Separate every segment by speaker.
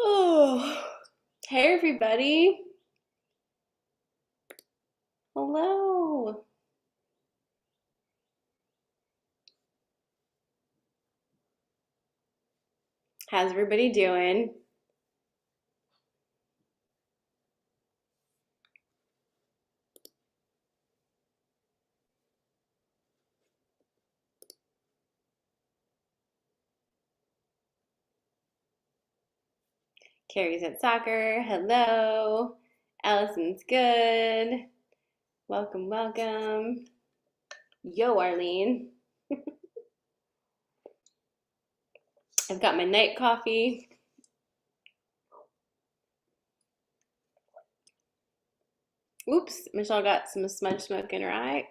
Speaker 1: Oh, hey everybody. Hello. How's everybody doing? Carrie's at soccer. Hello. Allison's good. Welcome, welcome. Yo, Arlene. I've got my night coffee. Oops, Michelle got some smudge smoke in her eye.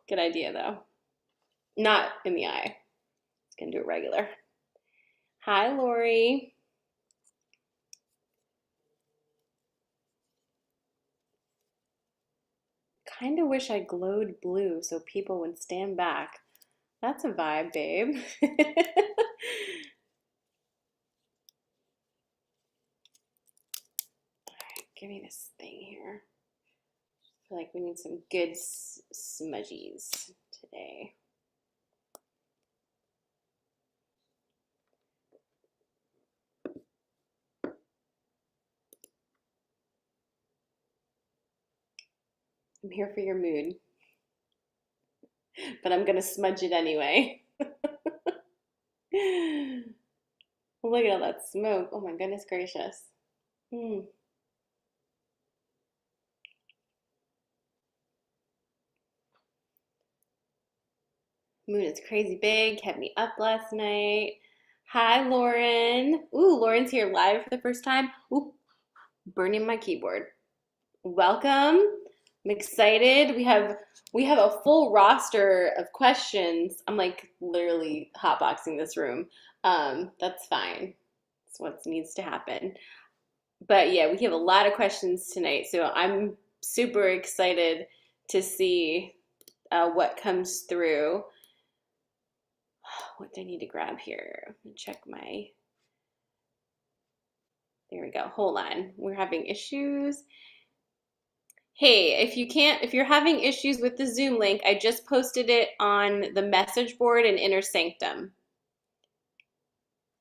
Speaker 1: Good idea though. Not in the eye. Gonna do it regular. Hi, Lori. Kind of wish I glowed blue so people would stand back. That's a vibe, babe. Give me this thing here. I feel like we need some good smudgies today. I'm here for your mood, but I'm gonna smudge it anyway. Look at all that smoke. Oh my goodness gracious. Mm. Moon is crazy big, kept me up last night. Hi, Lauren. Ooh, Lauren's here live for the first time. Ooh, burning my keyboard. Welcome. I'm excited. We have a full roster of questions. I'm like literally hotboxing this room. That's fine. That's what needs to happen. But yeah, we have a lot of questions tonight, so I'm super excited to see what comes through. What do I need to grab here? Check my. There we go. Hold on. We're having issues. Hey, if you're having issues with the Zoom link, I just posted it on the message board in Inner Sanctum.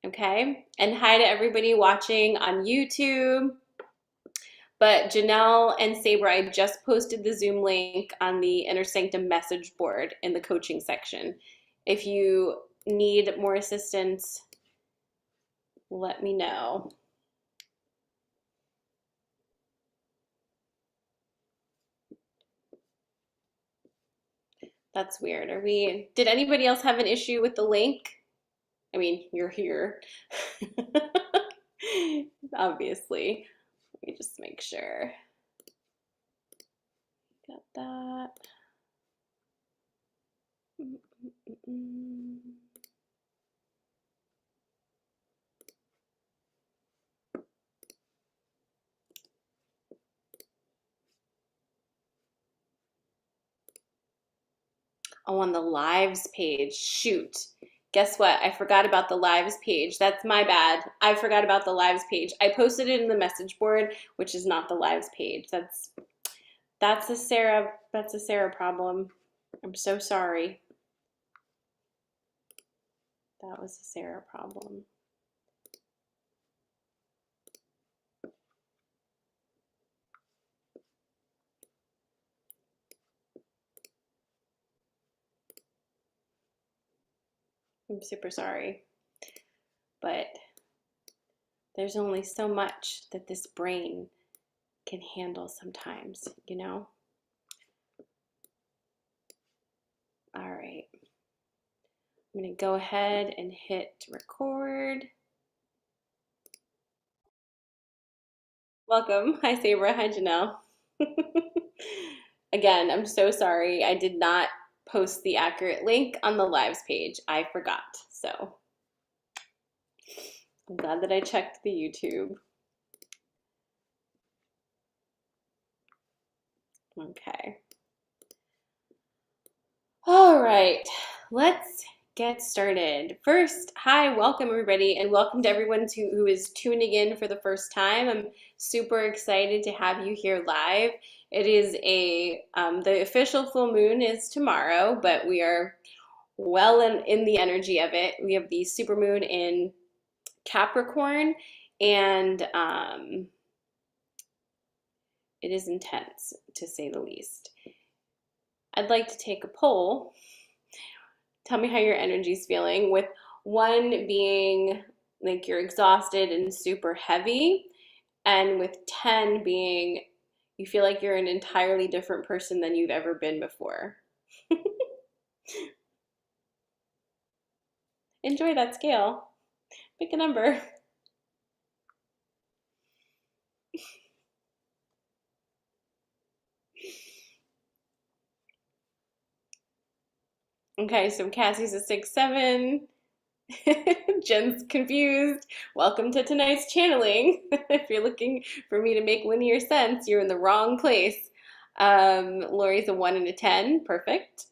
Speaker 1: Okay? And hi to everybody watching on YouTube. But Janelle and Sabre, I just posted the Zoom link on the Inner Sanctum message board in the coaching section. If you need more assistance, let me know. That's weird. Did anybody else have an issue with the link? I mean, you're here. Obviously. Let me just make sure. Got that. Oh, on the lives page. Shoot. Guess what? I forgot about the lives page. That's my bad. I forgot about the lives page. I posted it in the message board, which is not the lives page. That's a Sarah problem. I'm so sorry. That was a Sarah problem. I'm super sorry. But there's only so much that this brain can handle sometimes, you know? All right. I'm going to go ahead and hit record. Welcome. Hi, Sabra. Hi, Janelle. Again, I'm so sorry. I did not post the accurate link on the lives page. I forgot. So I'm glad that I checked the YouTube. Okay. All right. Let's get started. First, hi, welcome everybody, and welcome to everyone who is tuning in for the first time. I'm super excited to have you here live. It is the official full moon is tomorrow, but we are well in the energy of it. We have the super moon in Capricorn, and it is intense, to say the least. I'd like to take a poll. Tell me how your energy's feeling, with 1 being like you're exhausted and super heavy, and with 10 being you feel like you're an entirely different person than you've ever been before. Enjoy that scale. Pick a number. Okay, so Cassie's a 6-7. Jen's confused. Welcome to tonight's channeling. If you're looking for me to make linear sense, you're in the wrong place. Lori's a 1 and a 10. Perfect.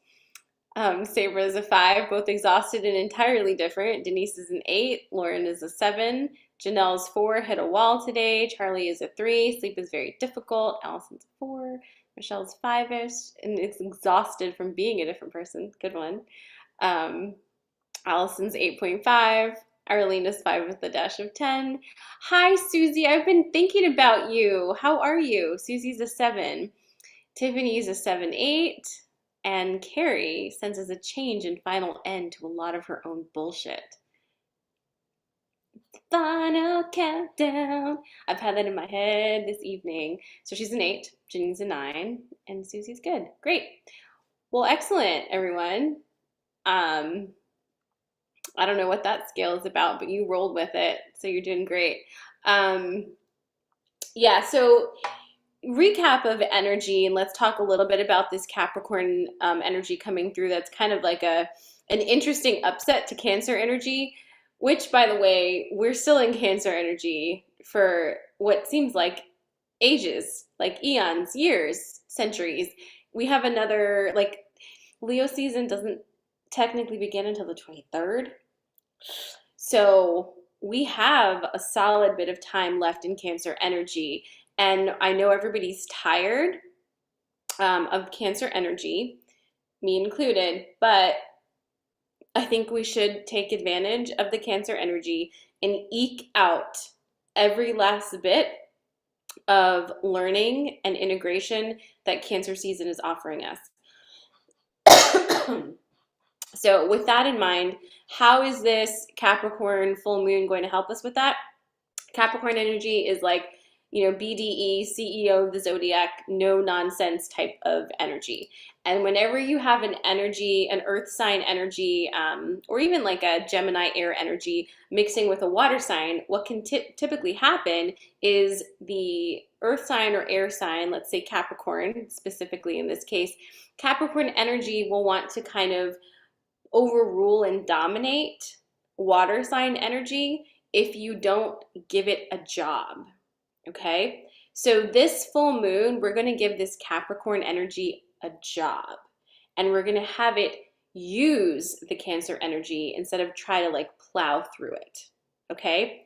Speaker 1: Sabra is a 5, both exhausted and entirely different. Denise is an 8. Lauren is a 7. Janelle's 4, hit a wall today. Charlie is a 3. Sleep is very difficult. Allison's a 4. Michelle's 5-ish and is exhausted from being a different person. Good one. Allison's 8.5. Arlena's 5 with a dash of 10. Hi, Susie. I've been thinking about you. How are you? Susie's a 7. Tiffany's a 7-8. And Carrie senses a change and final end to a lot of her own bullshit. Final countdown. I've had that in my head this evening. So she's an 8, Janine's a 9, and Susie's good. Great. Well, excellent, everyone. I don't know what that scale is about, but you rolled with it, so you're doing great. Yeah, so recap of energy, and let's talk a little bit about this Capricorn energy coming through. That's kind of like an interesting upset to Cancer energy, which, by the way, we're still in Cancer energy for what seems like ages, like eons, years, centuries. We have another, like, Leo season doesn't technically begin until the 23rd. So we have a solid bit of time left in Cancer energy. And I know everybody's tired of Cancer energy, me included, but I think we should take advantage of the Cancer energy and eke out every last bit of learning and integration that Cancer season is offering us. So with that in mind, how is this Capricorn full moon going to help us with that? Capricorn energy is like, BDE, CEO of the zodiac, no nonsense type of energy. And whenever you have an energy, an earth sign energy, or even like a Gemini air energy mixing with a water sign, what can typically happen is the earth sign or air sign, let's say Capricorn specifically in this case, Capricorn energy will want to kind of overrule and dominate water sign energy if you don't give it a job. Okay? So, this full moon, we're going to give this Capricorn energy a job and we're going to have it use the Cancer energy instead of try to like plow through it. Okay?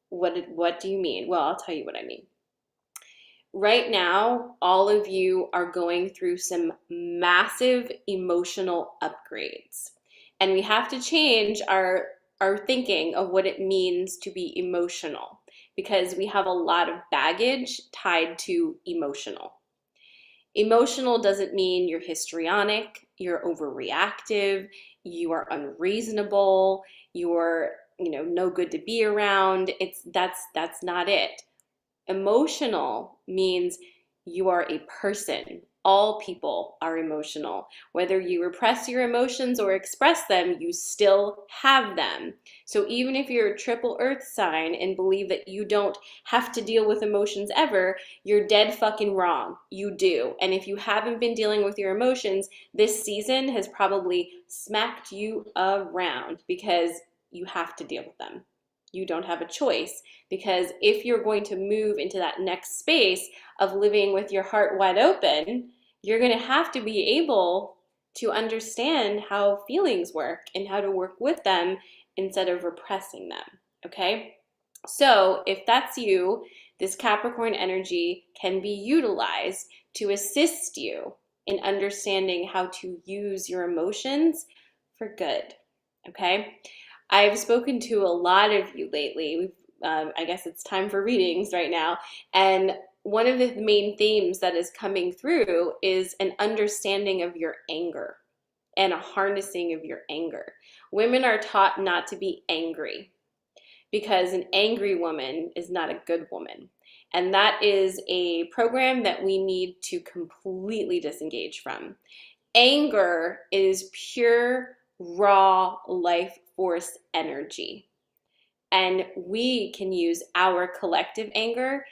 Speaker 1: What do you mean? Well, I'll tell you what I mean. Right now, all of you are going through some massive emotional upgrades. And we have to change our thinking of what it means to be emotional because we have a lot of baggage tied to emotional. Emotional doesn't mean you're histrionic, you're overreactive, you are unreasonable, you're, no good to be around. That's not it. Emotional means you are a person. All people are emotional. Whether you repress your emotions or express them, you still have them. So even if you're a triple earth sign and believe that you don't have to deal with emotions ever, you're dead fucking wrong. You do. And if you haven't been dealing with your emotions, this season has probably smacked you around because you have to deal with them. You don't have a choice because if you're going to move into that next space of living with your heart wide open, you're going to have to be able to understand how feelings work and how to work with them instead of repressing them. Okay? So, if that's you, this Capricorn energy can be utilized to assist you in understanding how to use your emotions for good. Okay? I've spoken to a lot of you lately. I guess it's time for readings right now. And one of the main themes that is coming through is an understanding of your anger and a harnessing of your anger. Women are taught not to be angry because an angry woman is not a good woman. And that is a program that we need to completely disengage from. Anger is pure, raw life force energy. And we can use our collective anger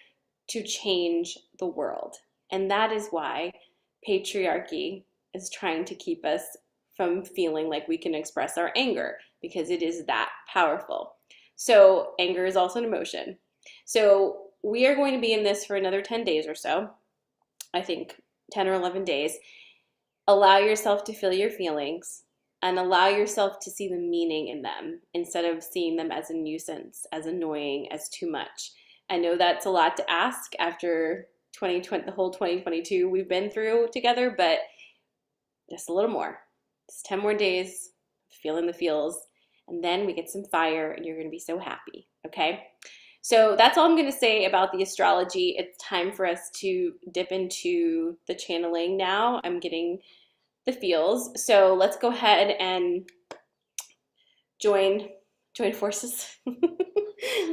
Speaker 1: to change the world. And that is why patriarchy is trying to keep us from feeling like we can express our anger because it is that powerful. So, anger is also an emotion. So, we are going to be in this for another 10 days or so. I think 10 or 11 days. Allow yourself to feel your feelings and allow yourself to see the meaning in them instead of seeing them as a nuisance, as annoying, as too much. I know that's a lot to ask after 2020, the whole 2022 we've been through together, but just a little more. Just 10 more days, feeling the feels, and then we get some fire and you're going to be so happy, okay? So that's all I'm going to say about the astrology. It's time for us to dip into the channeling now. I'm getting the feels. So let's go ahead and join forces.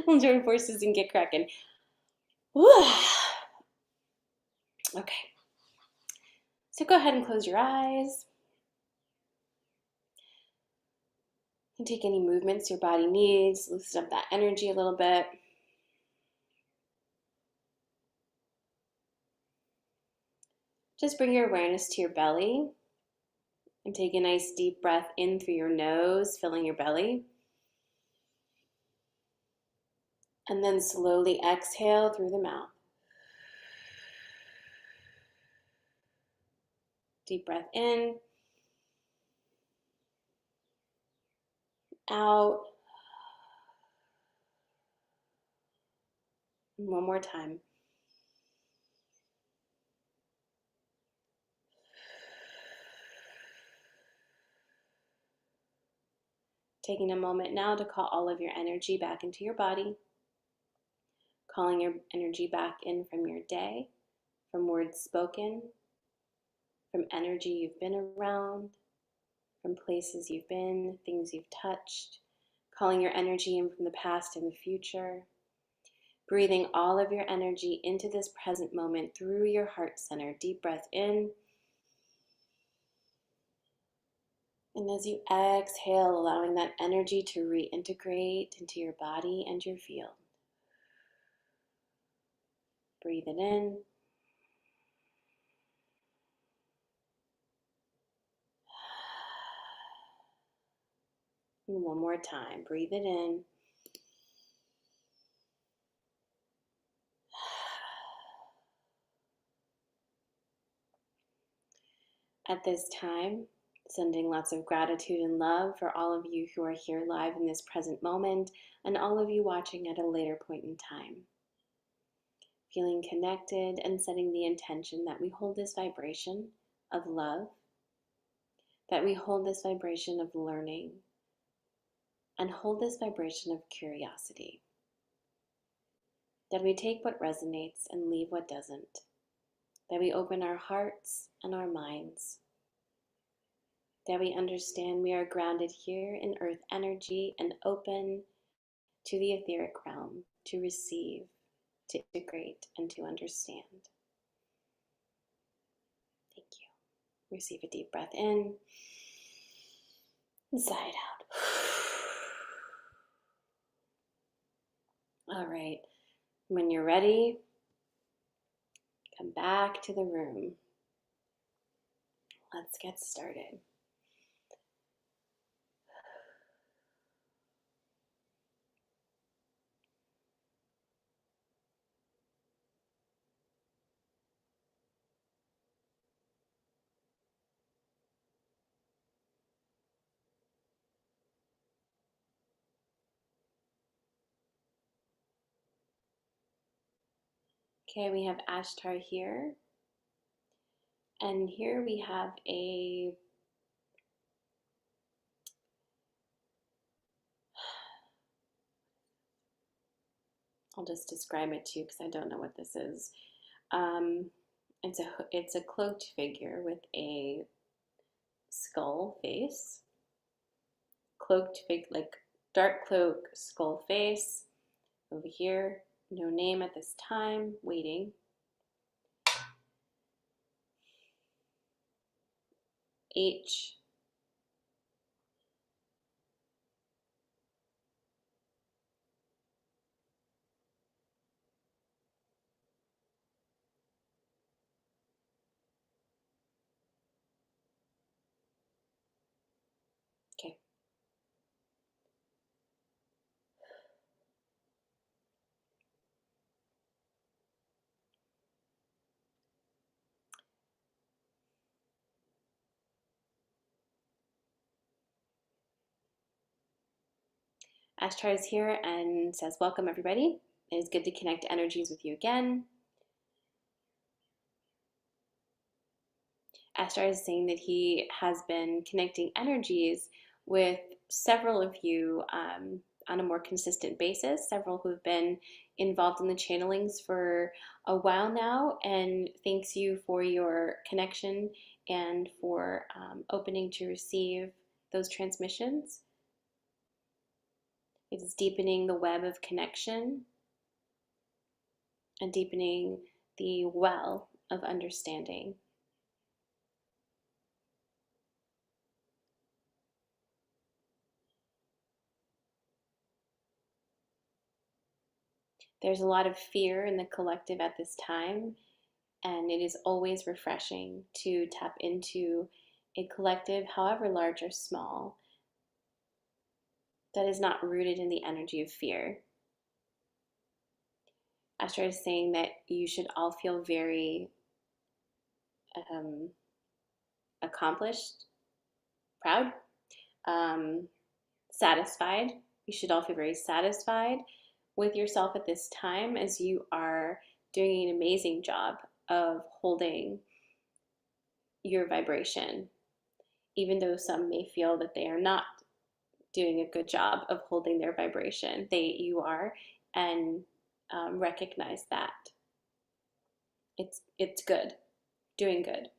Speaker 1: We'll join forces and get cracking. Okay. So go ahead and close your eyes. And take any movements your body needs. Loosen up that energy a little bit. Just bring your awareness to your belly and take a nice deep breath in through your nose, filling your belly. And then slowly exhale through the mouth. Deep breath in, out. And one more time. Taking a moment now to call all of your energy back into your body. Calling your energy back in from your day, from words spoken, from energy you've been around, from places you've been, things you've touched, calling your energy in from the past and the future. Breathing all of your energy into this present moment through your heart center. Deep breath in. And as you exhale, allowing that energy to reintegrate into your body and your field. Breathe it in. And one more time. Breathe it in. At this time, sending lots of gratitude and love for all of you who are here live in this present moment and all of you watching at a later point in time. Feeling connected and setting the intention that we hold this vibration of love, that we hold this vibration of learning, and hold this vibration of curiosity. That we take what resonates and leave what doesn't. That we open our hearts and our minds. That we understand we are grounded here in earth energy and open to the etheric realm to receive, to integrate, and to understand. Thank you. Receive a deep breath in and sigh it out. All right. When you're ready, come back to the room. Let's get started. Okay, we have Ashtar here. And here we have I'll just describe it to you because I don't know what this is. It's a cloaked figure with a skull face. Like dark cloak, skull face. Over here, no name at this time, waiting. H. Okay. Ashtar is here and says, welcome everybody. It is good to connect energies with you again. Ashtar is saying that he has been connecting energies with several of you on a more consistent basis, several who have been involved in the channelings for a while now, and thanks you for your connection and for opening to receive those transmissions. It is deepening the web of connection and deepening the well of understanding. There's a lot of fear in the collective at this time, and it is always refreshing to tap into a collective, however large or small, that is not rooted in the energy of fear. Ashtar is saying that you should all feel very accomplished, proud, satisfied. You should all feel very satisfied with yourself at this time as you are doing an amazing job of holding your vibration, even though some may feel that they are not doing a good job of holding their vibration. You are, and recognize that. It's good, doing good.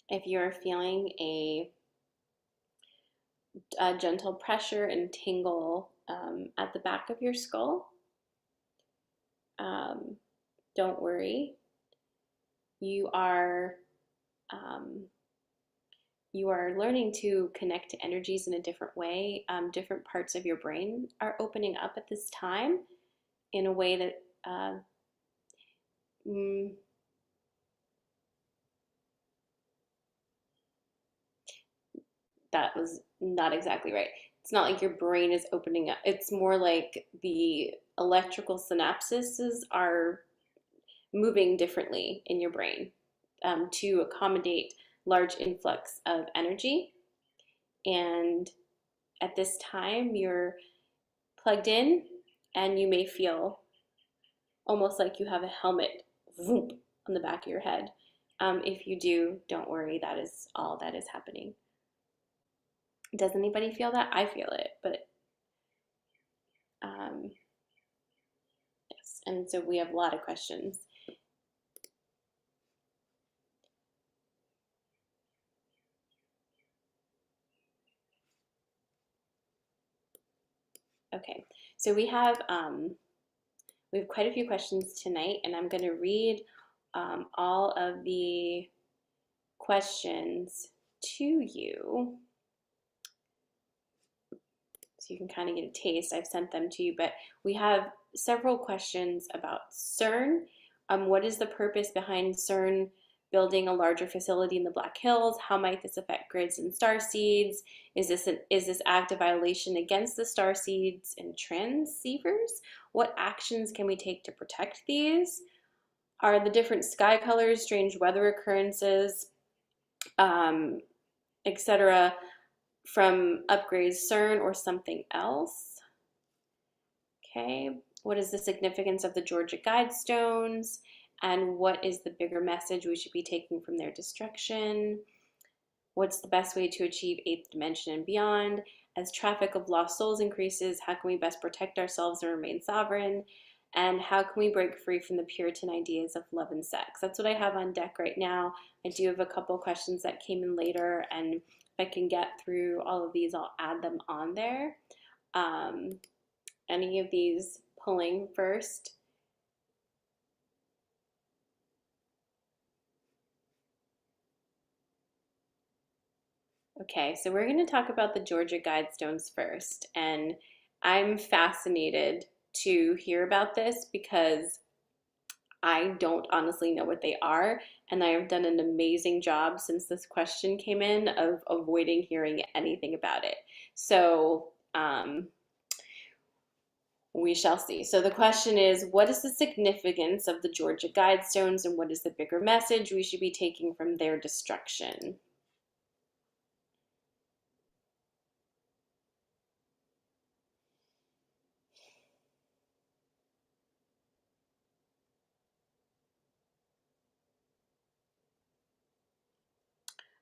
Speaker 1: If you're feeling a gentle pressure and tingle at the back of your skull, um, don't worry. You are um, you are learning to connect to energies in a different way. Different parts of your brain are opening up at this time in a way that mm, that was not exactly right. It's not like your brain is opening up. It's more like the electrical synapses are moving differently in your brain to accommodate large influx of energy. And at this time, you're plugged in and you may feel almost like you have a helmet whoop, on the back of your head. If you do, don't worry, that is all that is happening. Does anybody feel that? I feel it, but um, yes. And so we have a lot of questions. Okay, so we have quite a few questions tonight, and I'm going to read all of the questions to you so you can kind of get a taste. I've sent them to you, but we have several questions about CERN. What is the purpose behind CERN building a larger facility in the Black Hills? How might this affect grids and star seeds? Is this act a violation against the star seeds and transceivers? What actions can we take to protect these? Are the different sky colors strange weather occurrences, etc., from upgrades CERN or something else? Okay, what is the significance of the Georgia Guidestones? And what is the bigger message we should be taking from their destruction? What's the best way to achieve eighth dimension and beyond? As traffic of lost souls increases, how can we best protect ourselves and remain sovereign? And how can we break free from the Puritan ideas of love and sex? That's what I have on deck right now. I do have a couple questions that came in later, and if I can get through all of these, I'll add them on there. Any of these pulling first? Okay, so we're going to talk about the Georgia Guidestones first. And I'm fascinated to hear about this because I don't honestly know what they are. And I have done an amazing job since this question came in of avoiding hearing anything about it. So we shall see. So the question is, what is the significance of the Georgia Guidestones and what is the bigger message we should be taking from their destruction?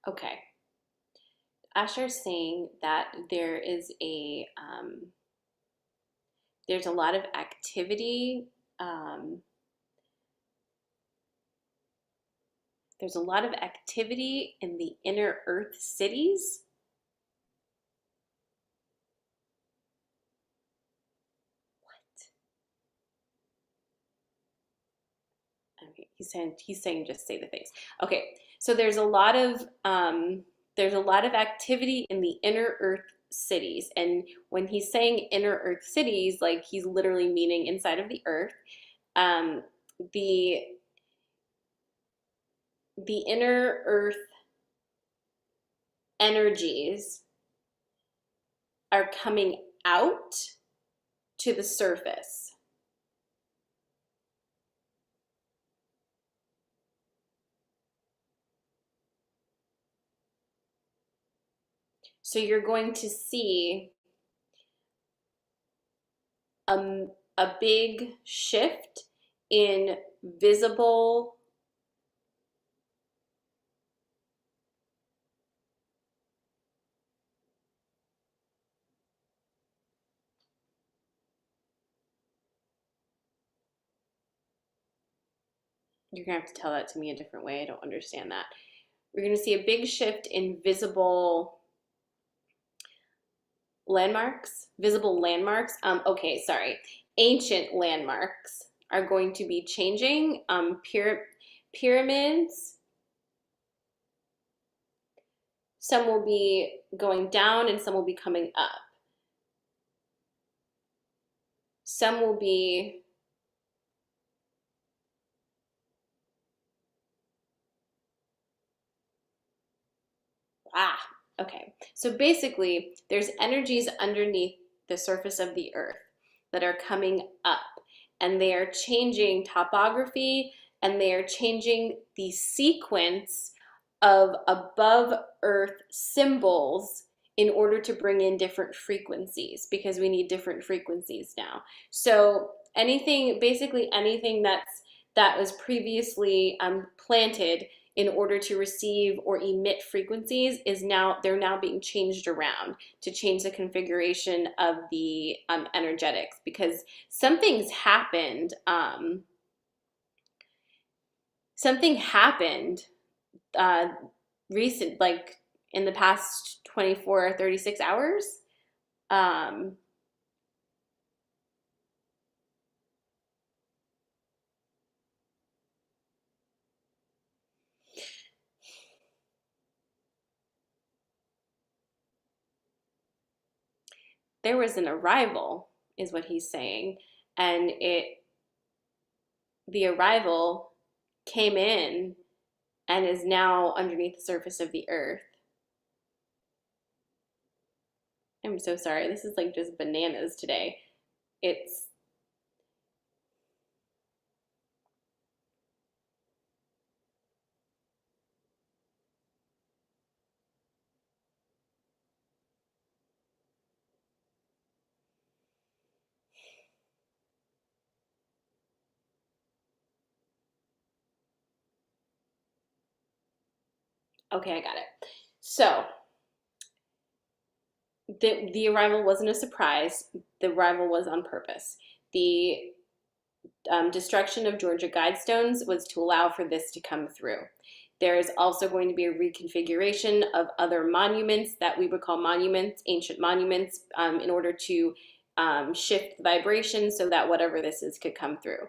Speaker 1: Okay. Asher's saying that there's a lot of activity. There's a lot of activity in the inner Earth cities. What? Okay, he's saying just say the things. Okay, so there's a lot of activity in the inner Earth cities, and when he's saying inner Earth cities, like he's literally meaning inside of the Earth. Um, the the inner Earth energies are coming out to the surface. So you're going to see a, a big shift in visible. You're gonna have to tell that to me a different way. I don't understand that. We're going to see a big shift in visible landmarks. Okay, sorry. Ancient landmarks are going to be changing. Pyramids, some will be going down and some will be coming up. Some will be okay. So basically, there's energies underneath the surface of the earth that are coming up, and they are changing topography, and they are changing the sequence of above earth symbols in order to bring in different frequencies, because we need different frequencies now. So basically anything that was previously planted in order to receive or emit frequencies they're now being changed around to change the configuration of the energetics, because something happened uh, recent, like in the past 24 or 36 hours. um, there was an arrival is what he's saying, and the arrival came in and is now underneath the surface of the earth. I'm so sorry. This is like just bananas today. It's okay, I got it. So the arrival wasn't a surprise. The arrival was on purpose. The destruction of Georgia Guidestones was to allow for this to come through. There is also going to be a reconfiguration of other monuments that we would call monuments, ancient monuments, in order to shift the vibration so that whatever this is could come through.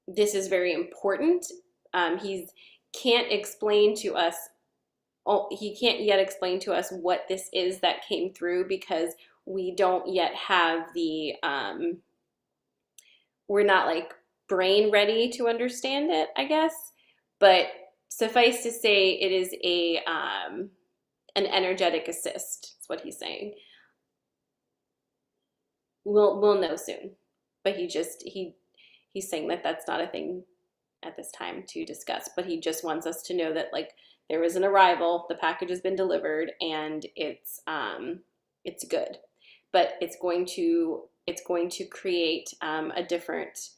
Speaker 1: This is very important. He can't explain to us. He can't yet explain to us what this is that came through, because we don't yet have the we're not like brain ready to understand it, I guess. But suffice to say, it is an energetic assist. That's what he's saying. We'll know soon, but he's saying that that's not a thing at this time to discuss. But he just wants us to know that like there is an arrival, the package has been delivered, and it's good. But it's going to create a different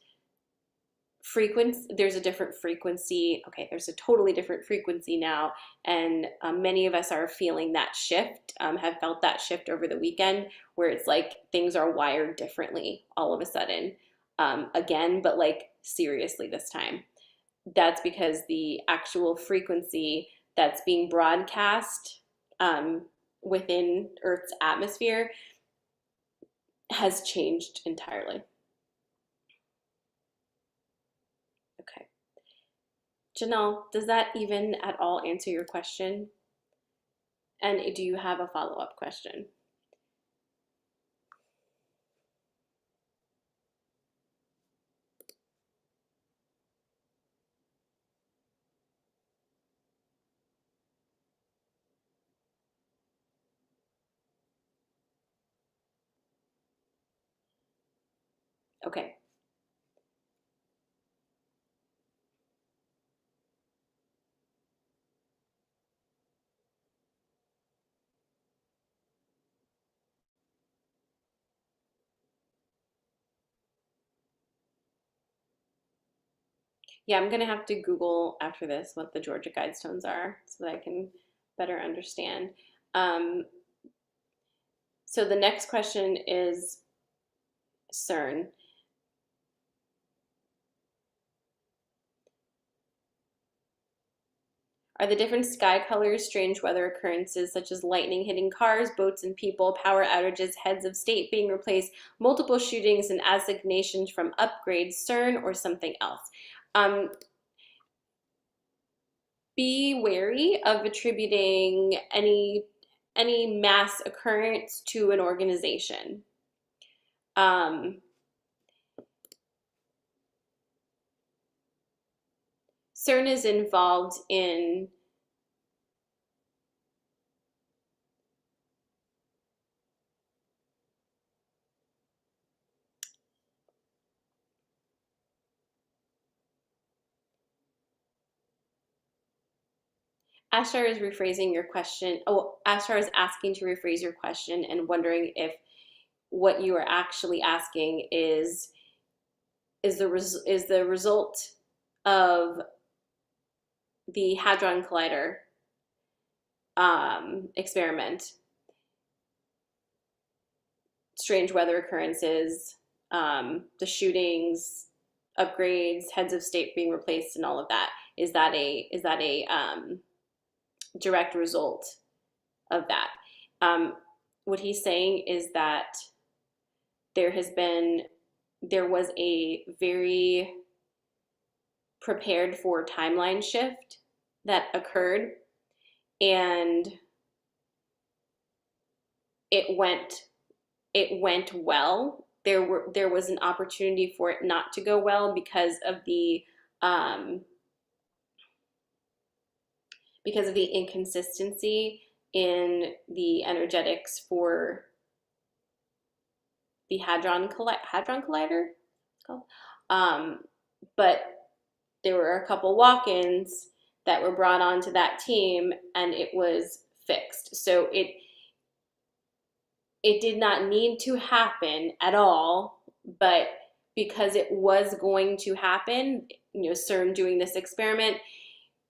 Speaker 1: frequency. There's a different frequency. Okay, there's a totally different frequency now, and many of us are feeling that shift, have felt that shift over the weekend, where it's like things are wired differently all of a sudden, again, but like seriously this time. That's because the actual frequency that's being broadcast within Earth's atmosphere has changed entirely. Okay. Janelle, does that even at all answer your question? And do you have a follow-up question? Okay. Yeah, I'm gonna have to Google after this what the Georgia Guidestones are so that I can better understand. Um, so the next question is CERN. Are the different sky colors strange weather occurrences such as lightning hitting cars, boats, and people, power outages, heads of state being replaced, multiple shootings, and assignations from upgrades, CERN, or something else? Be wary of attributing any mass occurrence to an organization. CERN is involved in Ashar is rephrasing your question. Oh, Ashar is asking to rephrase your question and wondering if what you are actually asking is the result of the Hadron Collider experiment, strange weather occurrences, the shootings, upgrades, heads of state being replaced, and all of that. Is that a direct result of that? What he's saying is that there was a very prepared for timeline shift that occurred, and it went well. There was an opportunity for it not to go well because of the inconsistency in the energetics for the Hadron Collider, it's called. But there were a couple walk-ins that were brought onto that team, and it was fixed. So it did not need to happen at all, but because it was going to happen, CERN doing this experiment,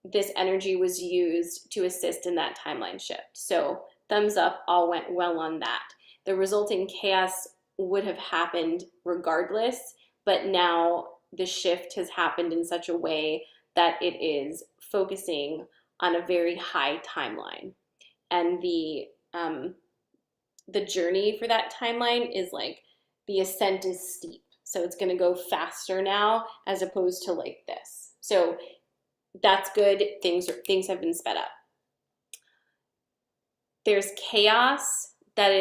Speaker 1: this energy was used to assist in that timeline shift. So thumbs up, all went well on that. The resulting chaos would have happened regardless, but now the shift has happened in such a way that it is focusing on a very high timeline. And the journey for that timeline is like, the ascent is steep. So it's gonna go faster now as opposed to like this. So that's good, things have been sped up. There's chaos that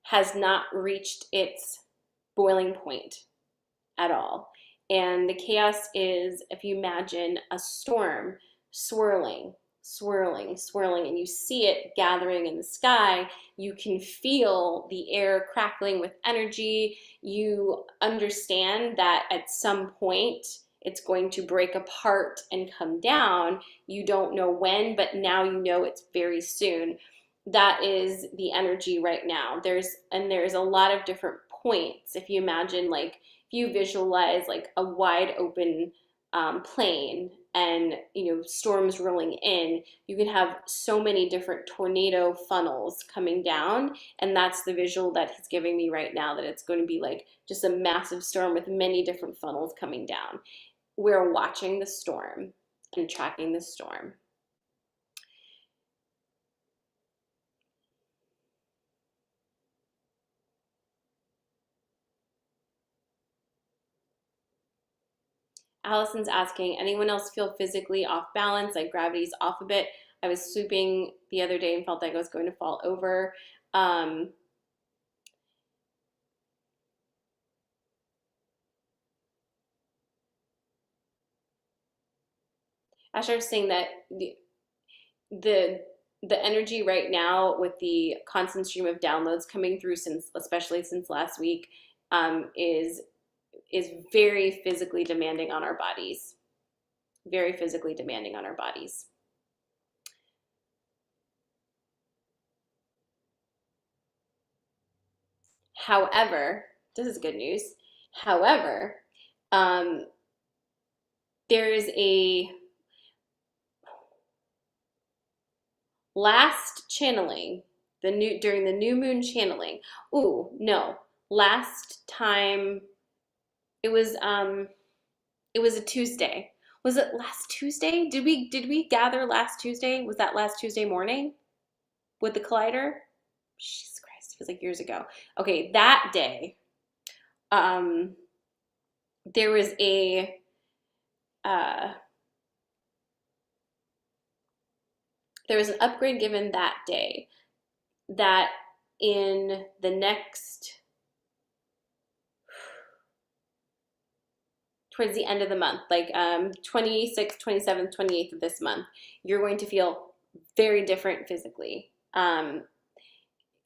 Speaker 1: has not reached its boiling point at all. And the chaos is, if you imagine a storm swirling, and you see it gathering in the sky, you can feel the air crackling with energy. You understand that at some point it's going to break apart and come down. You don't know when, but now you know it's very soon. That is the energy right now. There's a lot of different points. If you imagine, like, if you visualize like a wide open plain and storms rolling in, you can have so many different tornado funnels coming down, and that's the visual that he's giving me right now, that it's going to be like just a massive storm with many different funnels coming down. We're watching the storm and tracking the storm. Allison's asking, anyone else feel physically off balance, like gravity's off a bit? I was swooping the other day and felt like I was going to fall over. Asher was saying that the energy right now with the constant stream of downloads coming through, especially since last week, is very physically demanding on our bodies. Very physically demanding on our bodies. However, this is good news. However, there is a last channeling, during the new moon channeling. Ooh, no. Last time it was a Tuesday. Was it last Tuesday? Did we gather last Tuesday? Was that last Tuesday morning with the collider? Jesus Christ, it feels like years ago. Okay, that day, um, there was a uh, there was an upgrade given that day that in the next towards the end of the month, like 26th, 27th, 28th of this month, you're going to feel very different physically.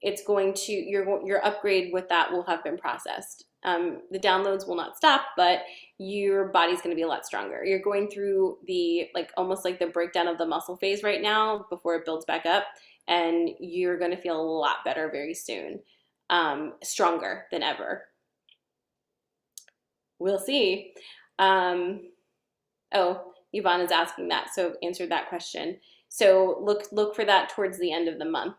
Speaker 1: It's going to your upgrade with that will have been processed. The downloads will not stop, but your body's going to be a lot stronger. You're going through the like almost like the breakdown of the muscle phase right now before it builds back up, and you're going to feel a lot better very soon, stronger than ever. We'll see. Oh, Yvonne is asking that, so answered that question. So look for that towards the end of the month.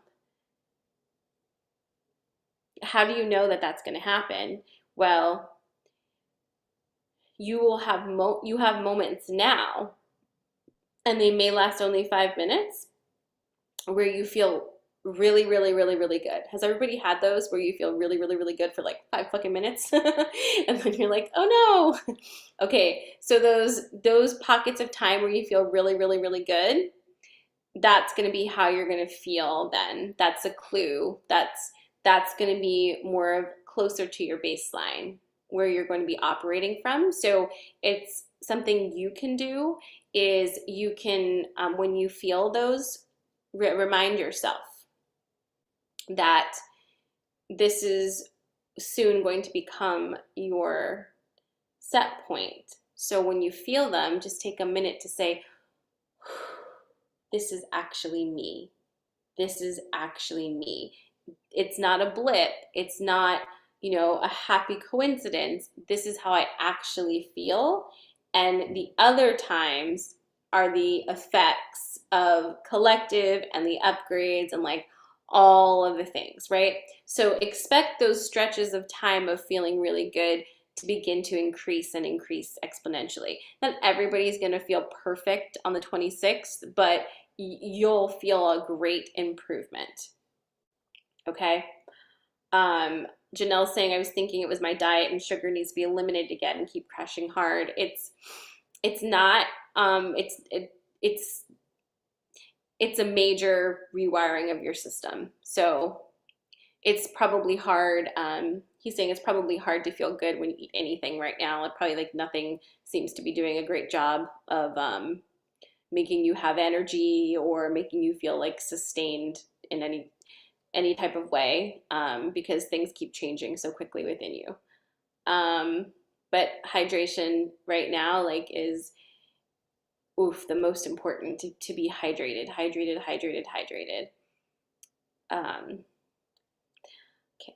Speaker 1: How do you know that that's going to happen? Well, you have moments now, and they may last only 5 minutes, where you feel really, really, really, really good. Has everybody had those where you feel really, really, really good for like 5 fucking minutes, and then you're like, oh no? Okay, so those pockets of time where you feel really, really, really good, that's going to be how you're going to feel then. That's a clue. That's going to be more of closer to your baseline where you're going to be operating from. So it's something you can do is you can, when you feel those, remind yourself that this is soon going to become your set point. So when you feel them, just take a minute to say, this is actually me. This is actually me. It's not a blip. It's not, a happy coincidence. This is how I actually feel. And the other times are the effects of collective and the upgrades and like all of the things, right? So expect those stretches of time of feeling really good to begin to increase and increase exponentially. Not everybody's going to feel perfect on the 26th, but you'll feel a great improvement. Okay. Janelle's saying, I was thinking it was my diet and sugar needs to be eliminated again and keep crashing hard. It's not, it's a major rewiring of your system. So it's probably hard. He's saying it's probably hard to feel good when you eat anything right now. It probably like nothing seems to be doing a great job of making you have energy or making you feel like sustained in any type of way, because things keep changing so quickly within you. But hydration right now like is the most important to be hydrated. Okay.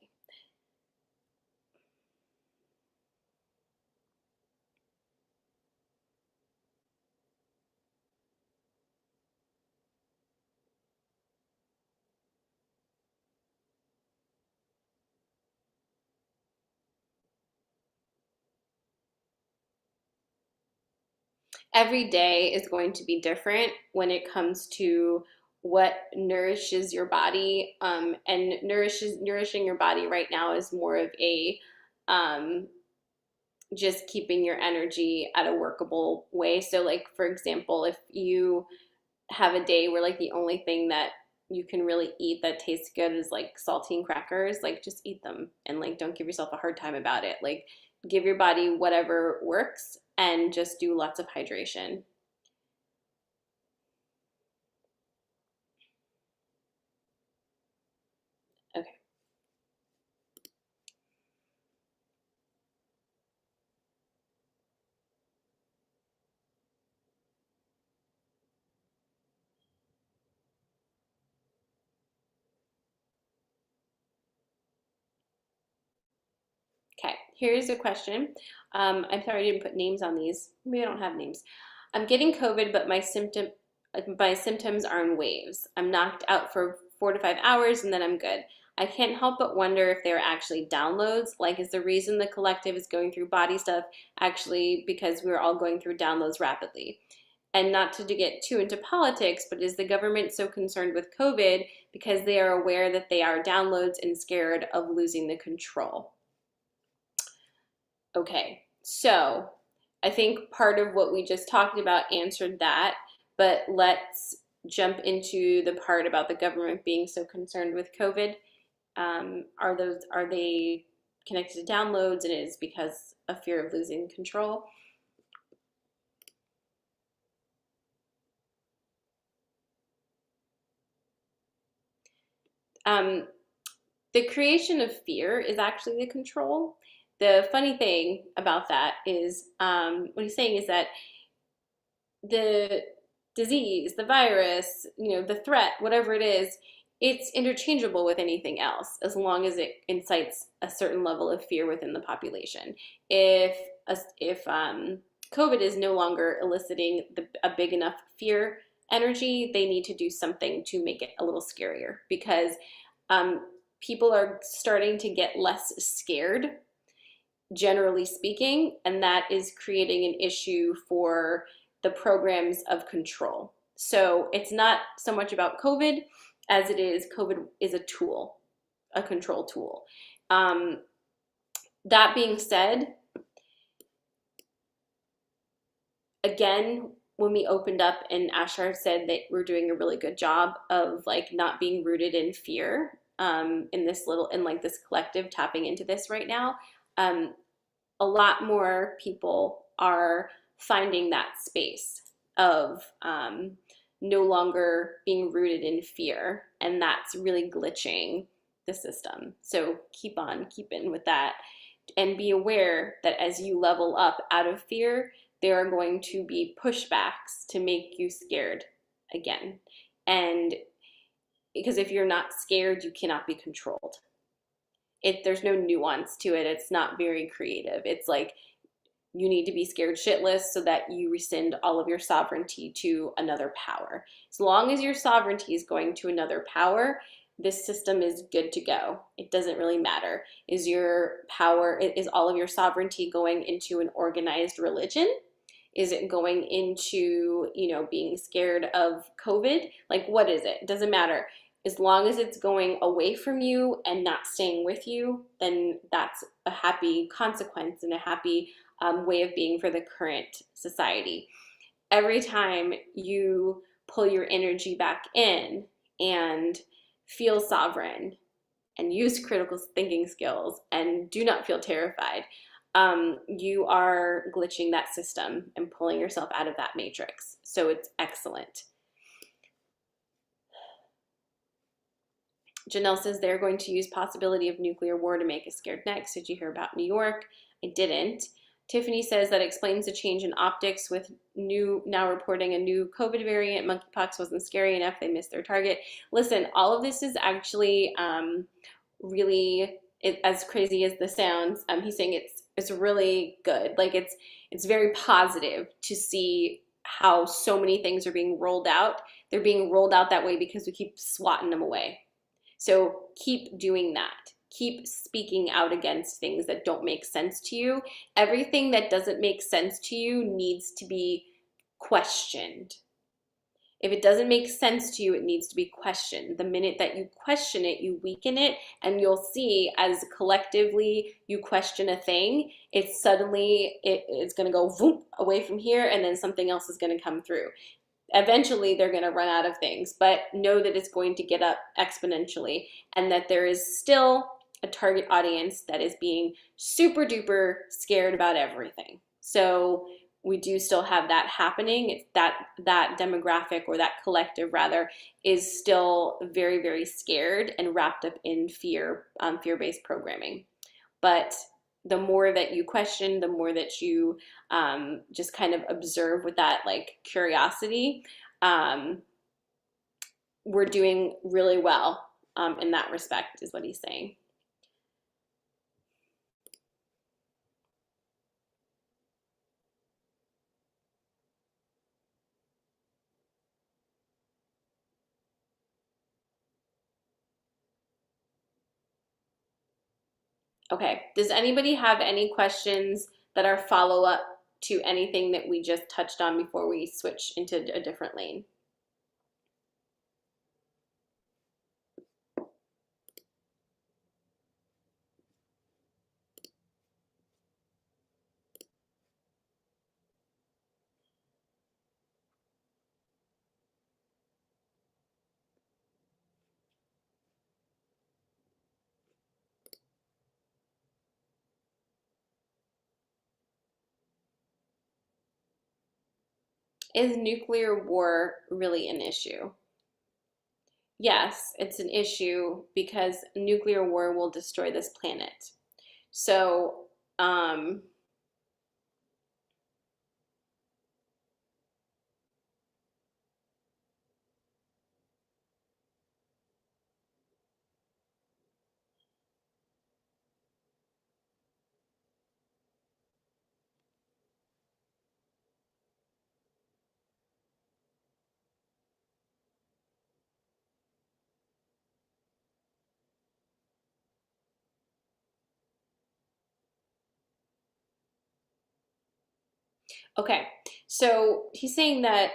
Speaker 1: Every day is going to be different when it comes to what nourishes your body, and nourishing your body right now is more of a um, just keeping your energy at a workable way. So like for example, if you have a day where like the only thing that you can really eat that tastes good is like saltine crackers, like just eat them and like don't give yourself a hard time about it. Like give your body whatever works and just do lots of hydration. Okay. Okay, here's a question. I'm sorry I didn't put names on these. Maybe I don't have names. I'm getting COVID, but my symptoms are in waves. I'm knocked out for 4 to 5 hours and then I'm good. I can't help but wonder if they're actually downloads. Like, is the reason the collective is going through body stuff actually because we're all going through downloads rapidly? And not to get too into politics, but is the government so concerned with COVID because they are aware that they are downloads and scared of losing the control? Okay, so I think part of what we just talked about answered that, but let's jump into the part about the government being so concerned with COVID. Are they connected to downloads, and it is because of fear of losing control? Um, the creation of fear is actually the control. The funny thing about that is what he's saying is that the disease, the virus, the threat, whatever it is, it's interchangeable with anything else as long as it incites a certain level of fear within the population. If COVID is no longer eliciting a big enough fear energy, they need to do something to make it a little scarier because um, people are starting to get less scared, generally speaking, and that is creating an issue for the programs of control. So it's not so much about COVID as it is COVID is a tool, a control tool. That being said, again, when we opened up and Ashar said that we're doing a really good job of like not being rooted in fear, in this collective tapping into this right now, a lot more people are finding that space of no longer being rooted in fear, and that's really glitching the system. So keep on keeping with that, and be aware that as you level up out of fear, there are going to be pushbacks to make you scared again. And because if you're not scared, you cannot be controlled. There's no nuance to it. It's not very creative. It's like you need to be scared shitless so that you rescind all of your sovereignty to another power. As long as your sovereignty is going to another power, this system is good to go. It doesn't really matter. Is all of your sovereignty going into an organized religion? Is it going into, being scared of COVID? Like, what is it? It doesn't matter. As long as it's going away from you and not staying with you, then that's a happy consequence and a happy way of being for the current society. Every time you pull your energy back in and feel sovereign and use critical thinking skills and do not feel terrified, you are glitching that system and pulling yourself out of that matrix. So it's excellent. Janelle says they're going to use possibility of nuclear war to make us scared next. Did you hear about New York? I didn't. Tiffany says that explains the change in optics with now reporting a new COVID variant. Monkeypox wasn't scary enough. They missed their target. Listen, all of this is actually really, as crazy as this sounds, he's saying it's really good. Like it's very positive to see how so many things are being rolled out. They're being rolled out that way because we keep swatting them away. So keep doing that. Keep speaking out against things that don't make sense to you. Everything that doesn't make sense to you needs to be questioned. If it doesn't make sense to you, it needs to be questioned. The minute that you question it, you weaken it, and you'll see as collectively you question a thing, it's going to go voop away from here, and then something else is going to come through. Eventually they're going to run out of things, but know that it's going to get up exponentially and that there is still a target audience that is being super duper scared about everything. So we do still have that happening. It's that demographic, or that collective rather, is still very, very scared and wrapped up in fear, fear-based programming. But the more that you question, the more that you just kind of observe with that like curiosity, we're doing really well in that respect, is what he's saying. Okay. Does anybody have any questions that are follow-up to anything that we just touched on before we switch into a different lane? Is nuclear war really an issue? Yes, it's an issue because nuclear war will destroy this planet. So, um, okay. So he's saying that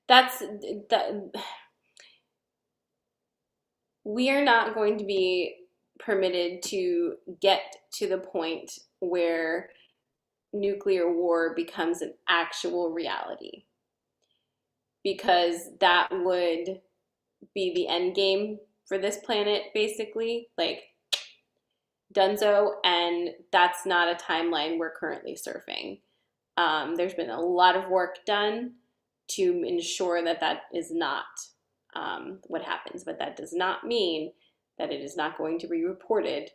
Speaker 1: that's that we are not going to be permitted to get to the point where nuclear war becomes an actual reality because that would be the end game for this planet, basically. Like, Dunzo, and that's not a timeline we're currently surfing. There's been a lot of work done to ensure that that is not what happens, but that does not mean that it is not going to be reported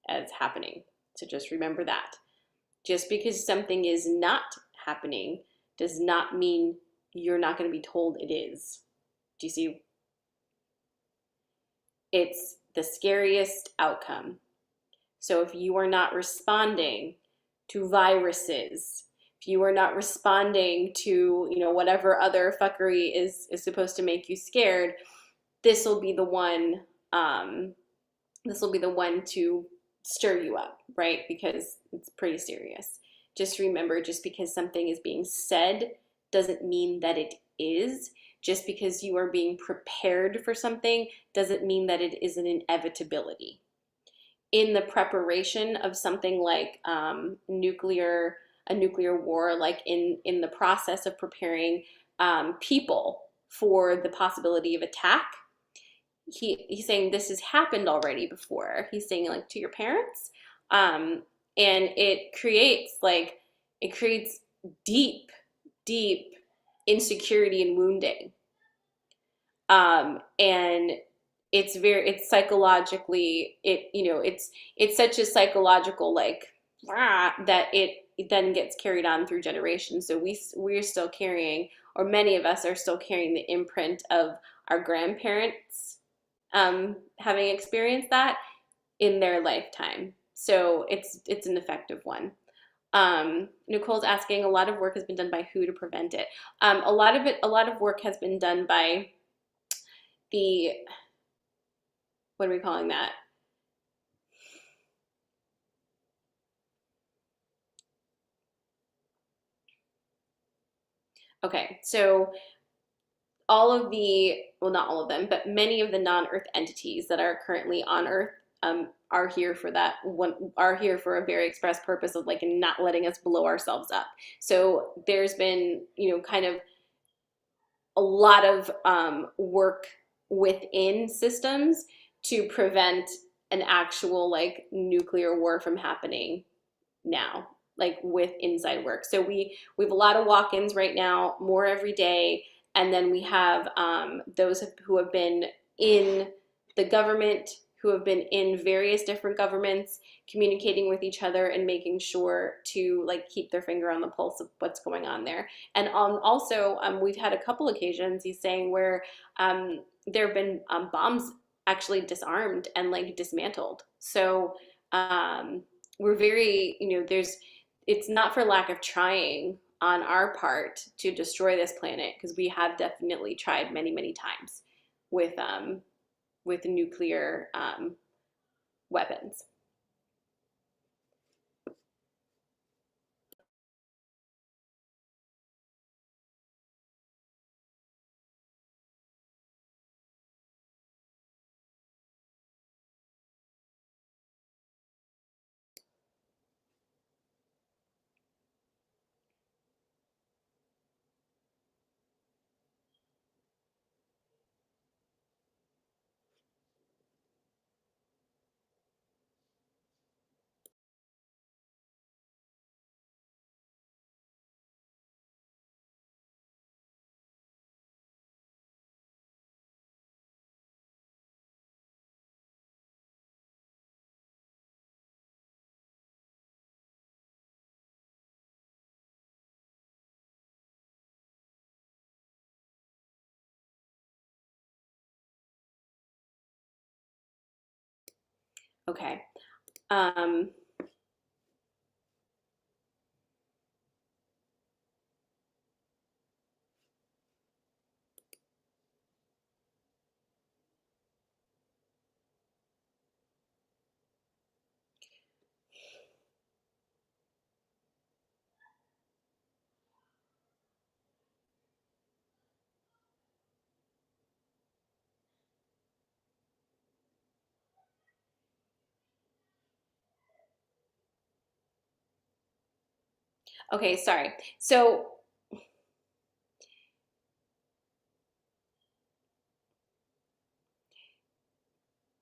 Speaker 1: as happening. So just remember that. Just because something is not happening does not mean you're not going to be told it is. Do you see? It's the scariest outcome. So if you are not responding to viruses, if you are not responding to, whatever other fuckery is supposed to make you scared, this will be the one this will be the one to stir you up, right? Because it's pretty serious. Just remember, just because something is being said doesn't mean that it is. Just because you are being prepared for something doesn't mean that it is an inevitability. In the preparation of something like a nuclear war, like in the process of preparing people for the possibility of attack, he's saying this has happened already before. He's saying, like, to your parents, and it creates deep, deep insecurity and wounding, and it's psychologically, it's such a psychological, like, that it then gets carried on through generations. So we're still carrying, or many of us are still carrying, the imprint of our grandparents having experienced that in their lifetime. So it's an effective one. Nicole's asking, a lot of work has been done by who to prevent it? A lot of work has been done by the, what are we calling that? Okay, so all of the, well, not all of them, but many of the non-Earth entities that are currently on Earth are here for that one, are here for a very express purpose of, like, not letting us blow ourselves up. So there's been, kind of a lot of work within systems to prevent an actual, like, nuclear war from happening now, like, with inside work. So we have a lot of walk-ins right now, more every day, and then we have those who have been in the government, who have been in various different governments, communicating with each other and making sure to, like, keep their finger on the pulse of what's going on there. And also, we've had a couple occasions, he's saying, where there have been bombs actually disarmed and, like, dismantled. So we're very, it's not for lack of trying on our part to destroy this planet, because we have definitely tried many, many times with nuclear weapons. Okay. Um, okay, sorry. So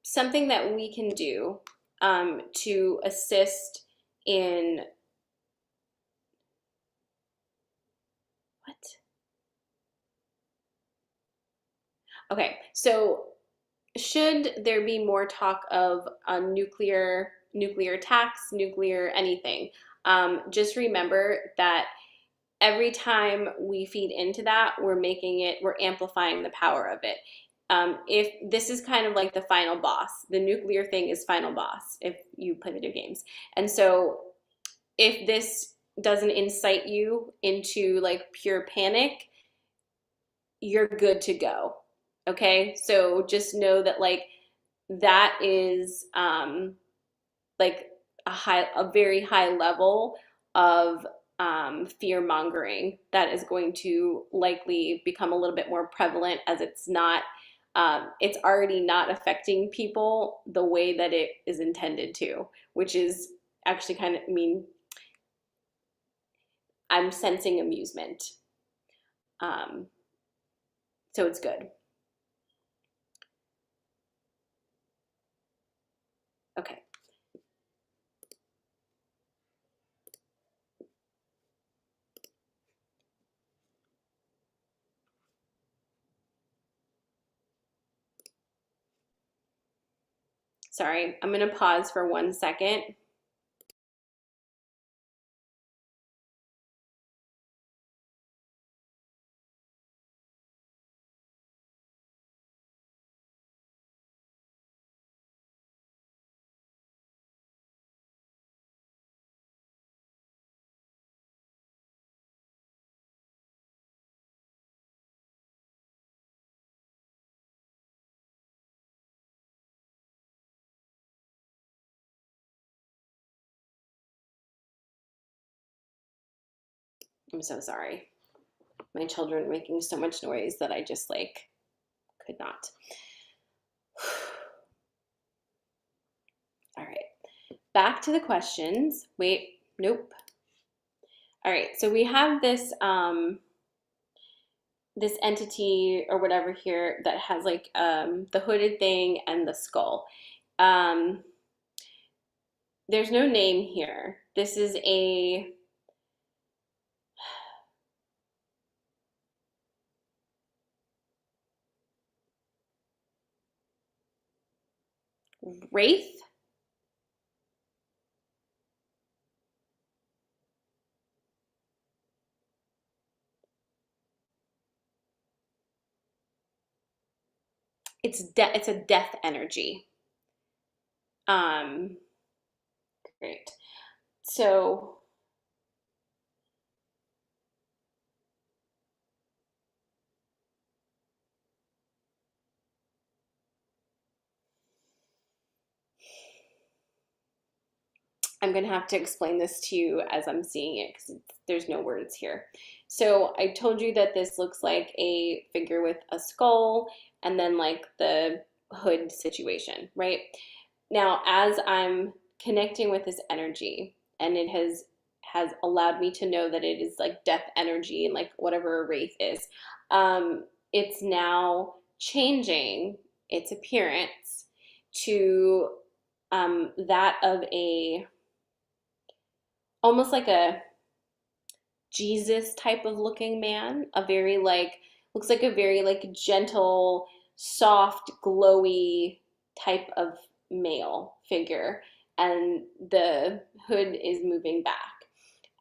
Speaker 1: something that we can do to assist in what? Okay, so should there be more talk of nuclear attacks, nuclear anything, just remember that every time we feed into that, we're amplifying the power of it. If this is kind of like the final boss, the nuclear thing is final boss if you play video games. And so if this doesn't incite you into like pure panic, you're good to go. Okay? So just know that like that is like a very high level of fear mongering that is going to likely become a little bit more prevalent as it's already not affecting people the way that it is intended to, which is actually kind of, I mean, I'm sensing amusement. Um, so it's good. Okay. Sorry, I'm going to pause for 1 second. I'm so sorry. My children are making so much noise that I just like could not. All right, back to the questions. Wait, nope. All right, so we have this entity or whatever here that has like the hooded thing and the skull. Um, there's no name here. This is a wraith. It's a death energy. Um, great. So I'm going to have to explain this to you as I'm seeing it because there's no words here. So I told you that this looks like a figure with a skull and then like the hood situation, right? Now, as I'm connecting with this energy, and it has allowed me to know that it is like death energy and like whatever a wraith is, it's now changing its appearance to that of a almost like a Jesus type of looking man, a very like looks like a very like gentle, soft, glowy type of male figure, and the hood is moving back.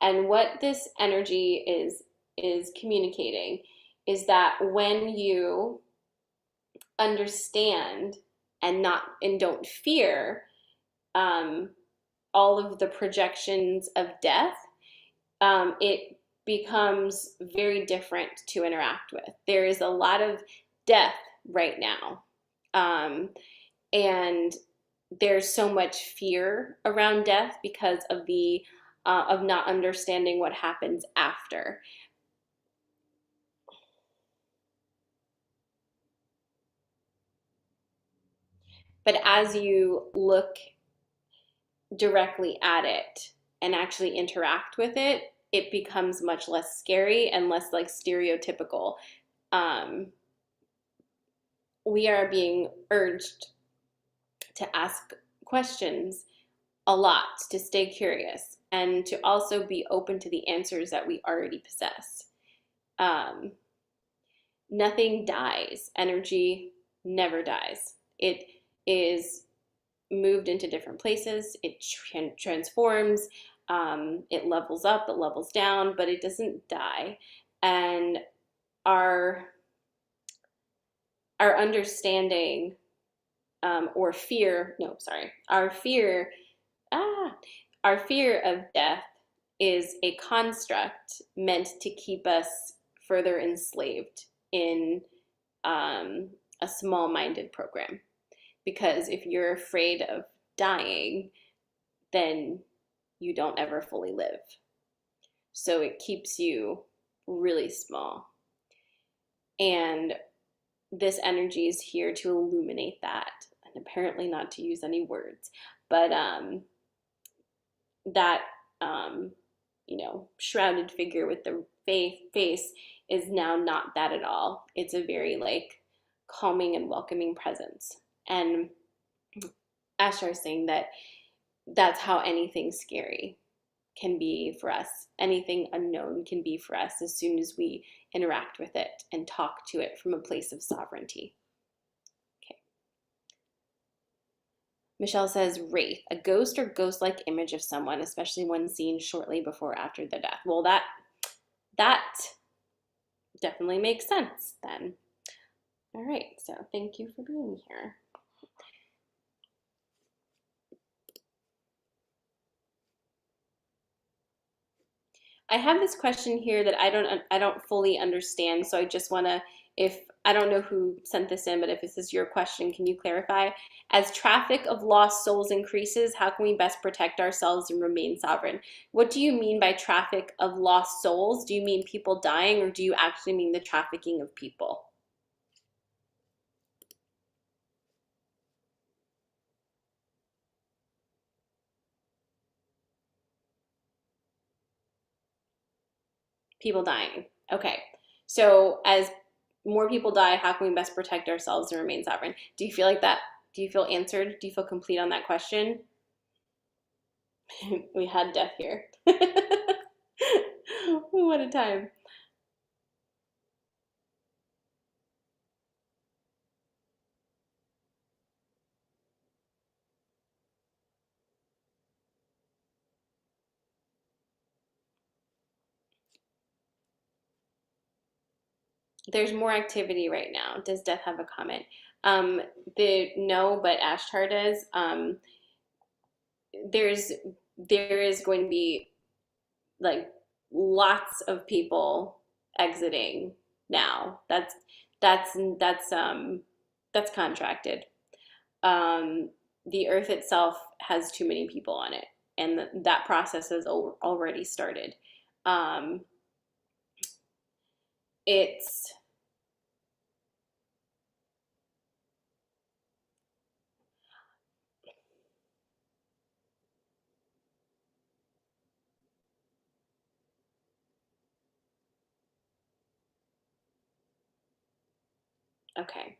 Speaker 1: And what this energy is communicating is that when you understand and don't fear um, all of the projections of death, it becomes very different to interact with. There is a lot of death right now. And there's so much fear around death because of the of not understanding what happens after. But as you look directly at it and actually interact with it, it becomes much less scary and less like stereotypical. Um, we are being urged to ask questions a lot, to stay curious, and to also be open to the answers that we already possess. Um, Nothing dies. Energy never dies. It is moved into different places. It transforms. It levels up. It levels down, but it doesn't die. And our our understanding or fear, no, sorry, ah, our fear of death is a construct meant to keep us further enslaved in um, a small minded program. Because if you're afraid of dying, then you don't ever fully live. So it keeps you really small. And this energy is here to illuminate that, and apparently not to use any words, but that shrouded figure with the face is now not that at all. It's a very like calming and welcoming presence. And Ashtar is saying that that's how anything scary can be for us. Anything unknown can be for us as soon as we interact with it and talk to it from a place of sovereignty. Okay. Michelle says, wraith, a ghost or ghost-like image of someone, especially when seen shortly before or after their death. Well, that definitely makes sense then. All right, so thank you for being here. I have this question here that I don't fully understand, so I just want to, if I don't know who sent this in, but if this is your question, can you clarify? As traffic of lost souls increases, how can we best protect ourselves and remain sovereign? What do you mean by traffic of lost souls? Do you mean people dying, or do you actually mean the trafficking of people? People dying. Okay. So as more people die, how can we best protect ourselves and remain sovereign? Do you feel like that? Do you feel answered? Do you feel complete on that question? We had death here. What a time. There's more activity right now. Does Death have a comment? Um, no, but Ashtar does. There's there is going to be like lots of people exiting now. That's that's contracted. The earth itself has too many people on it. and that process has already started. Um, it's okay.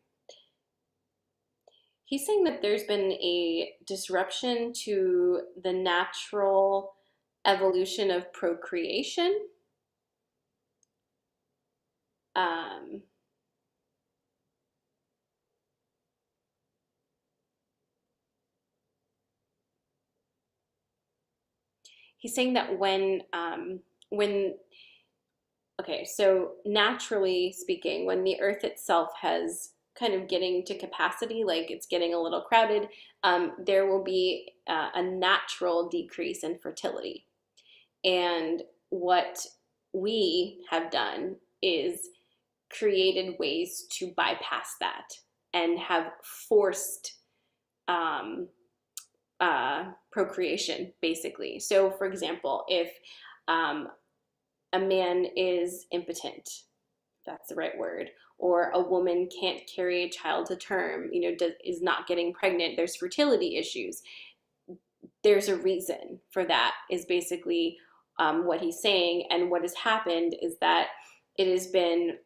Speaker 1: He's saying that there's been a disruption to the natural evolution of procreation. Um, he's saying that when okay, so naturally speaking, when the earth itself has kind of getting to capacity, like it's getting a little crowded, there will be a natural decrease in fertility. And what we have done is created ways to bypass that and have forced um, procreation, basically. So, for example, if um, a man is impotent, that's the right word, or a woman can't carry a child to term, is not getting pregnant, there's fertility issues. There's a reason for that, is basically what he's saying. And what has happened is that it has been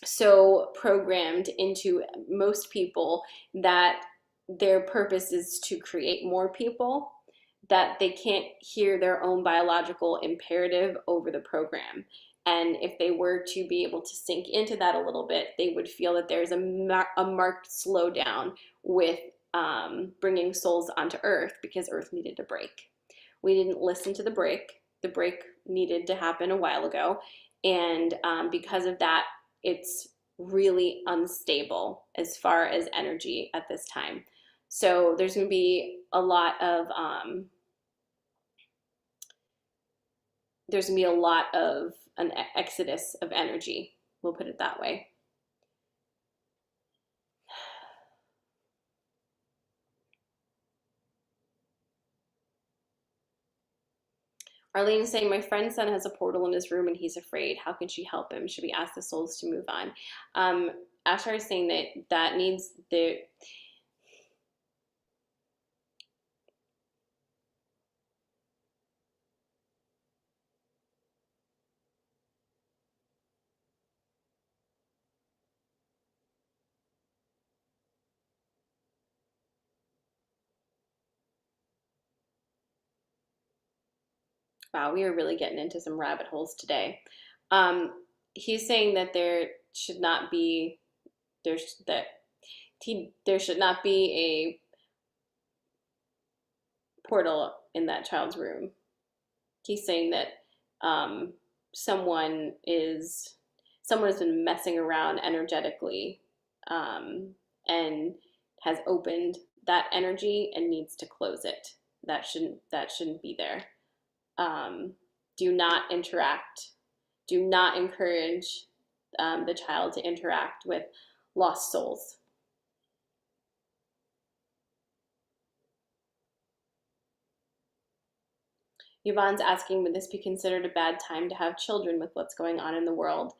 Speaker 1: so programmed into most people that their purpose is to create more people, that they can't hear their own biological imperative over the program. And if they were to be able to sink into that a little bit, they would feel that there's a marked slowdown with bringing souls onto Earth, because Earth needed a break. We didn't listen to the break. The break needed to happen a while ago. And because of that, it's really unstable as far as energy at this time. So there's going to be a lot of there's going to be a lot of an exodus of energy. We'll put it that way. Arlene is saying, my friend's son has a portal in his room and he's afraid. How can she help him? Should we ask the souls to move on? Ashar is saying that needs the wow, we are really getting into some rabbit holes today. Um, he's saying that should not be there's that there should not be a portal in that child's room. He's saying that um, someone is someone has been messing around energetically, and has opened that energy and needs to close it. That shouldn't be there. Um, do not interact. Do not encourage the child to interact with lost souls. Yvonne's asking, would this be considered a bad time to have children with what's going on in the world?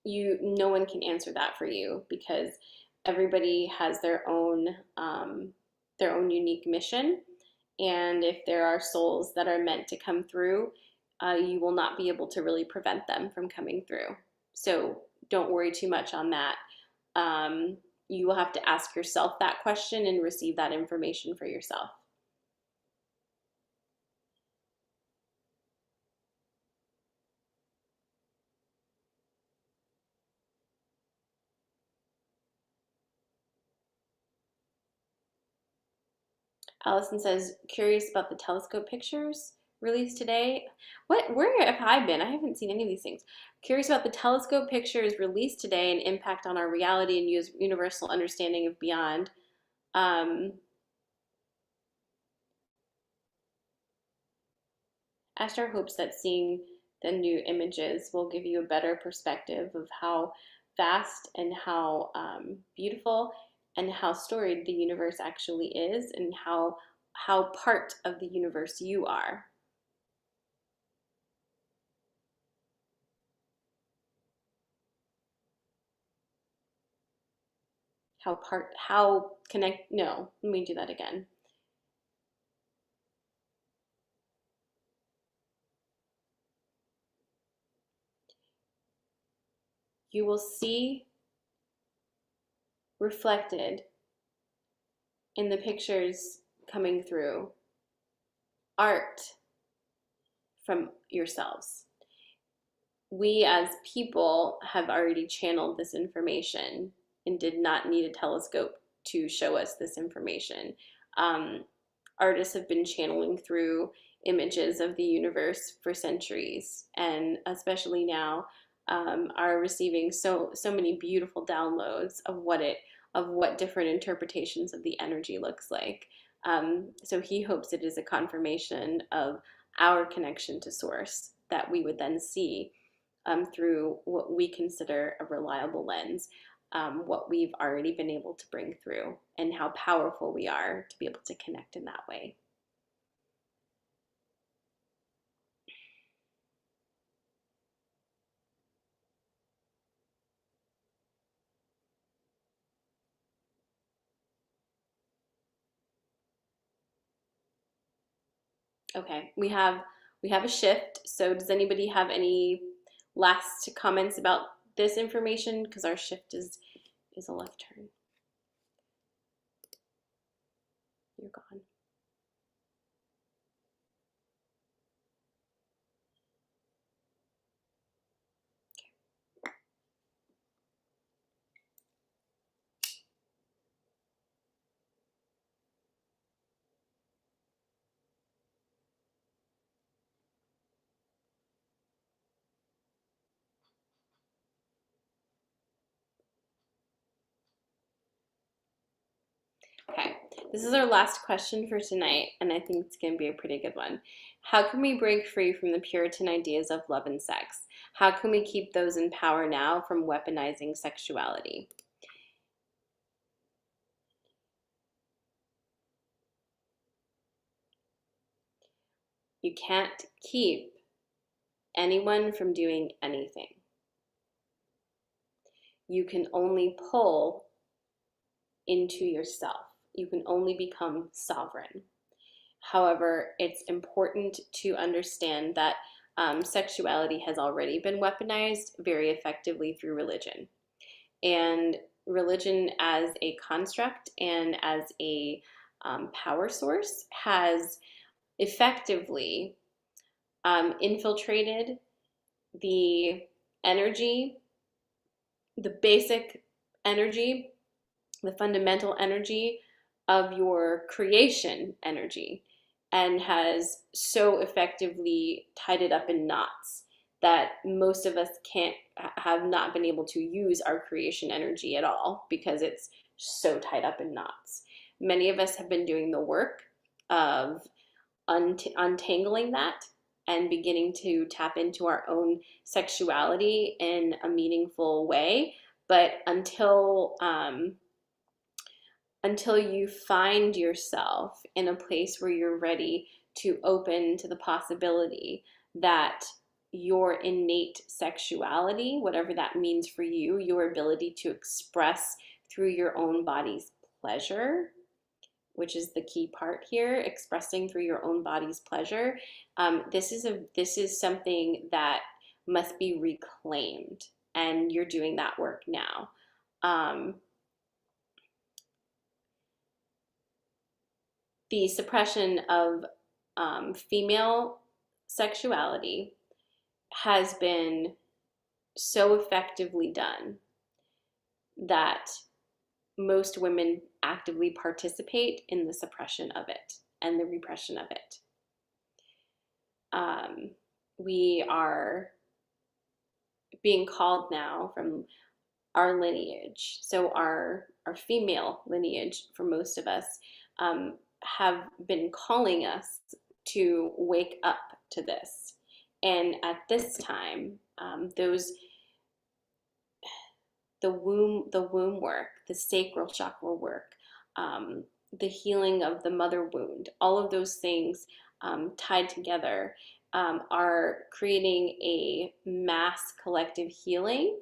Speaker 1: No one can answer that for you, because everybody has their own unique mission. And if there are souls that are meant to come through, you will not be able to really prevent them from coming through. So don't worry too much on that. You will have to ask yourself that question and receive that information for yourself. Allison says, curious about the telescope pictures released today. Where have I been? I haven't seen any of these things. Curious about the telescope pictures released today and impact on our reality and universal understanding of beyond. Um, Ashtar hopes that seeing the new images will give you a better perspective of how vast and how beautiful and how storied the universe actually is, and how part of the universe you are. How connect, no, let me do that again. You will see reflected in the pictures coming through art from yourselves. We as people have already channeled this information and did not need a telescope to show us this information. Um, Artists have been channeling through images of the universe for centuries, and especially now are receiving so many beautiful downloads of what different interpretations of the energy looks like. So he hopes it is a confirmation of our connection to source that we would then see through what we consider a reliable lens, what we've already been able to bring through, and how powerful we are to be able to connect in that way. Okay, we have a shift. So does anybody have any last comments about this information? Because our shift is a left turn. You're gone. Okay, this is our last question for tonight, and I think it's going to be a pretty good one. How can we break free from the Puritan ideas of love and sex? How can we keep those in power now from weaponizing sexuality? You can't keep anyone from doing anything. You can only pull into yourself. You can only become sovereign. However, it's important to understand that sexuality has already been weaponized very effectively through religion. And religion as a construct and as a power source has effectively infiltrated the energy, the basic energy, the fundamental energy of your creation energy, and has so effectively tied it up in knots that most of us can't have not been able to use our creation energy at all because it's so tied up in knots. Many of us have been doing the work of untangling that and beginning to tap into our own sexuality in a meaningful way. But until you find yourself in a place where you're ready to open to the possibility that your innate sexuality, whatever that means for you, your ability to express through your own body's pleasure, which is the key part here, expressing through your own body's pleasure. This is something that must be reclaimed, and you're doing that work now. Um, the suppression of female sexuality has been so effectively done that most women actively participate in the suppression of it and the repression of it. We are being called now from our lineage. So our female lineage, for most of us, have been calling us to wake up to this. And at this time, those the womb work, the sacral chakra work, the healing of the mother wound, all of those things tied together are creating a mass collective healing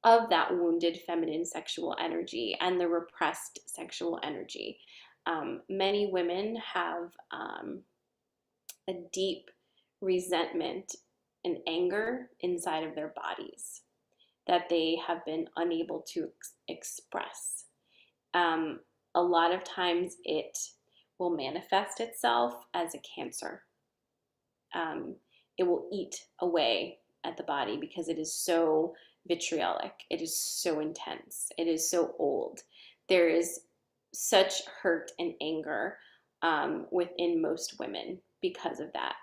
Speaker 1: of that wounded feminine sexual energy and the repressed sexual energy. Many women have a deep resentment and anger inside of their bodies that they have been unable to express. Um, a lot of times it will manifest itself as a cancer. Um, it will eat away at the body because it is so vitriolic, it is so intense, it is so old. There is such hurt and anger within most women because of that.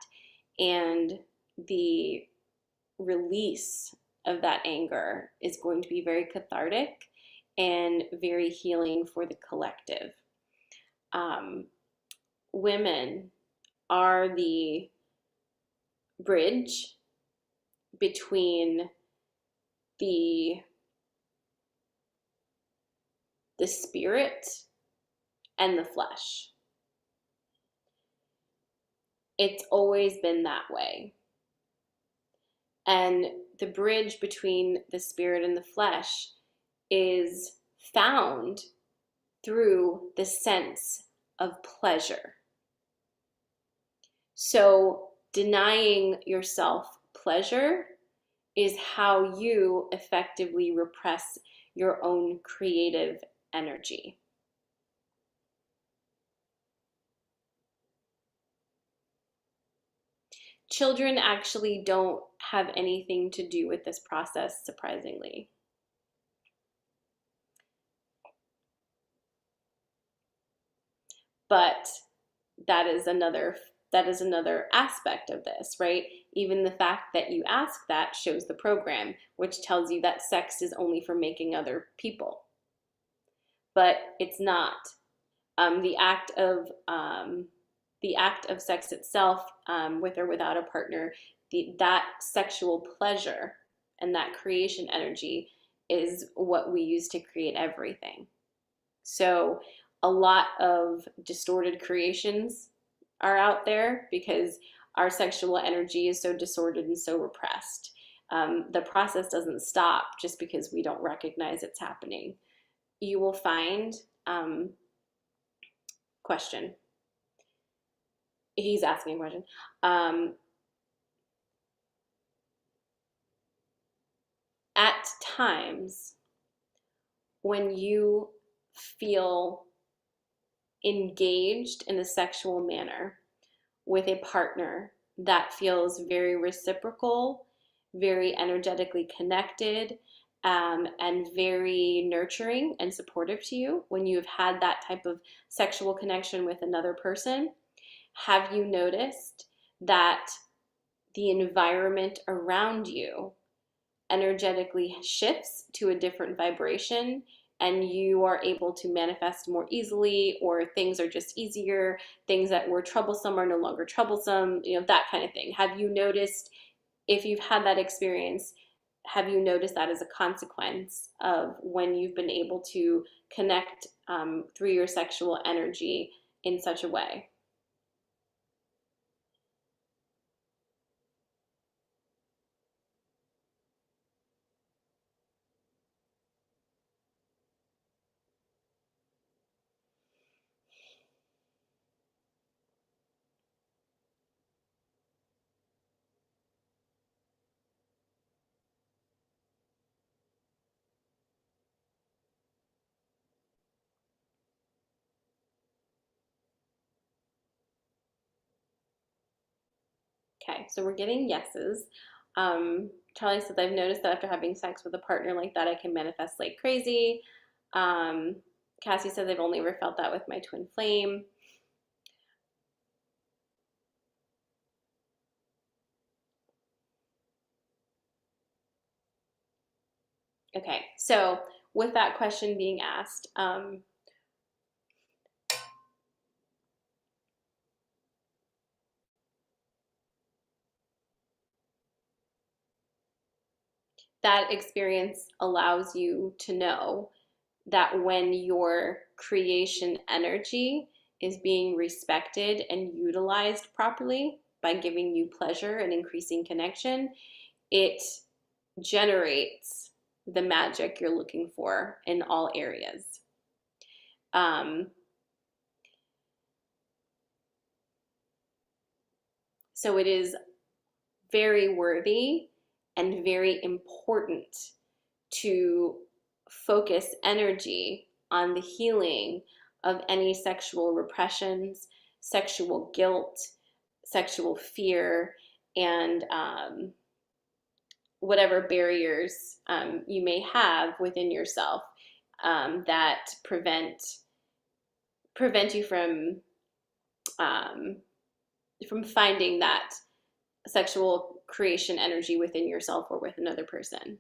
Speaker 1: And the release of that anger is going to be very cathartic and very healing for the collective. Um, Women are the bridge between the the spirit and the flesh. It's always been that way. And the bridge between the spirit and the flesh is found through the sense of pleasure. So denying yourself pleasure is how you effectively repress your own creative energy. Children actually don't have anything to do with this process, surprisingly. But that is another aspect of this, right? Even the fact that you ask that shows the program, which tells you that sex is only for making other people. But it's not. The act of sex itself, with or without a partner, that sexual pleasure and that creation energy is what we use to create everything. So a lot of distorted creations are out there because our sexual energy is so disordered and so repressed. The process doesn't stop just because we don't recognize it's happening. You will find, question. He's asking a question. At times when you feel engaged in a sexual manner with a partner that feels very reciprocal, very energetically connected, and very nurturing and supportive to you, when you've had that type of sexual connection with another person, have you noticed that the environment around you energetically shifts to a different vibration and you are able to manifest more easily, or things are just easier, things that were troublesome are no longer troublesome, that kind of thing? Have you noticed, if you've had that experience, have you noticed that as a consequence of when you've been able to connect through your sexual energy in such a way? Okay, so we're getting yeses. Charlie says, I've noticed that after having sex with a partner like that, I can manifest like crazy. Um, Cassie says, I've only ever felt that with my twin flame. Okay, so with that question being asked, that experience allows you to know that when your creation energy is being respected and utilized properly by giving you pleasure and increasing connection, it generates the magic you're looking for in all areas. Um, so it is very worthy and very important to focus energy on the healing of any sexual repressions, sexual guilt, sexual fear, and whatever barriers you may have within yourself that prevent you um, from finding that sexual creation energy within yourself or with another person.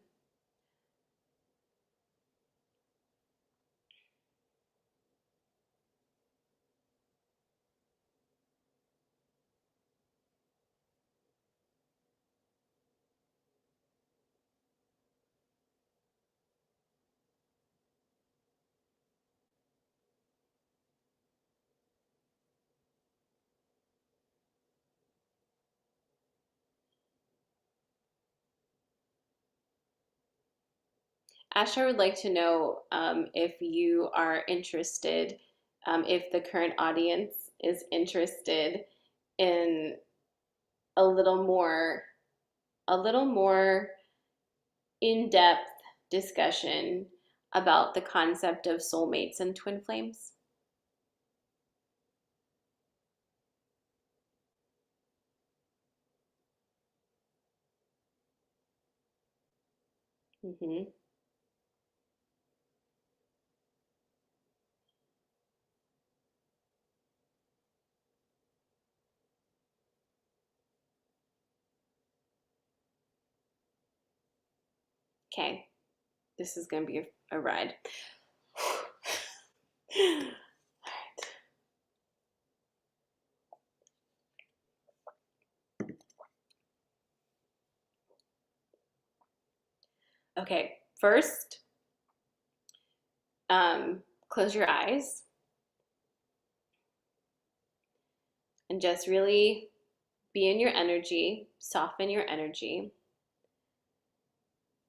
Speaker 1: Asher would like to know if you are interested, if the current audience is interested in a little more, a little more in-depth discussion about the concept of soulmates and twin flames. Mm-hmm. Okay, this is going to be a ride. Okay, first, close your eyes and just really be in your energy, soften your energy,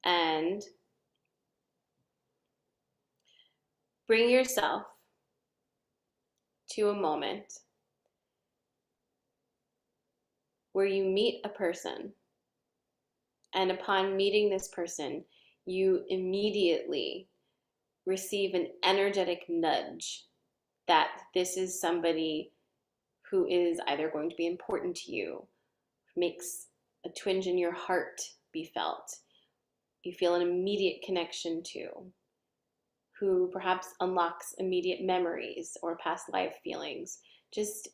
Speaker 1: and bring yourself to a moment where you meet a person, and upon meeting this person, you immediately receive an energetic nudge that this is somebody who is either going to be important to you, makes a twinge in your heart be felt, you feel an immediate connection to, who perhaps unlocks immediate memories or past life feelings. Just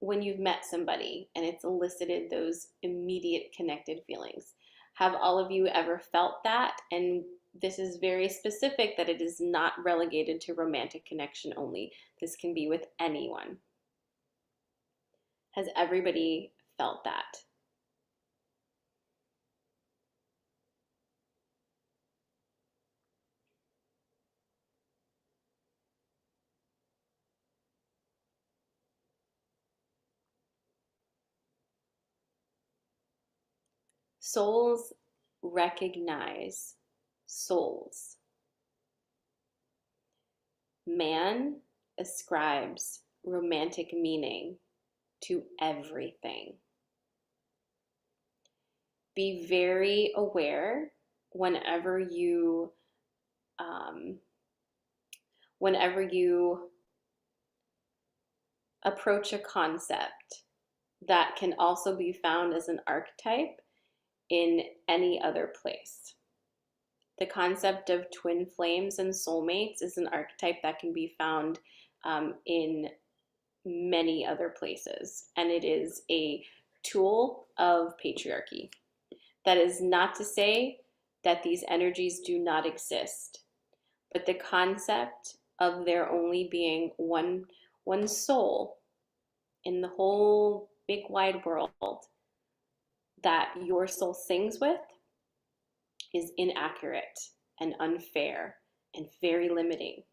Speaker 1: when you've met somebody and it's elicited those immediate connected feelings. Have all of you ever felt that? And this is very specific that it is not relegated to romantic connection only. This can be with anyone. Has everybody felt that? Souls recognize souls. Man ascribes romantic meaning to everything. Be very aware whenever you um, whenever you approach a concept that can also be found as an archetype in any other place. The concept of twin flames and soulmates is an archetype that can be found in many other places, and it is a tool of patriarchy. That is not to say that these energies do not exist, but the concept of there only being one soul in the whole big wide world that your soul sings with is inaccurate and unfair and very limiting.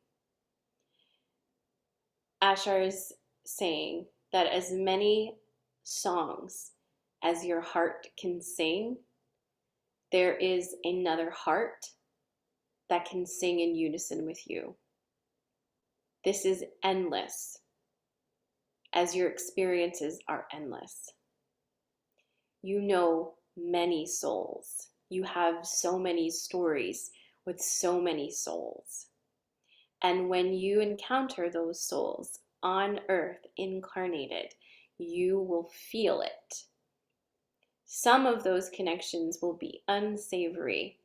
Speaker 1: Ashar is saying that as many songs as your heart can sing, there is another heart that can sing in unison with you. This is endless, as your experiences are endless. You know many souls. You have so many stories with so many souls. And when you encounter those souls on earth incarnated, you will feel it. Some of those connections will be unsavory.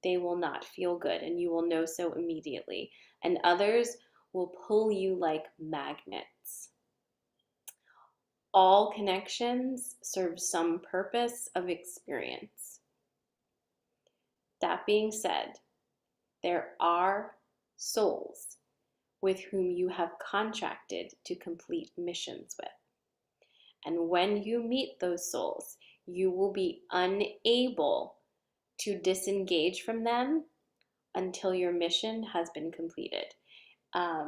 Speaker 1: They will not feel good, and you will know so immediately. And others will pull you like magnets. All connections serve some purpose of experience. That being said, there are souls with whom you have contracted to complete missions with. And when you meet those souls, you will be unable to disengage from them until your mission has been completed.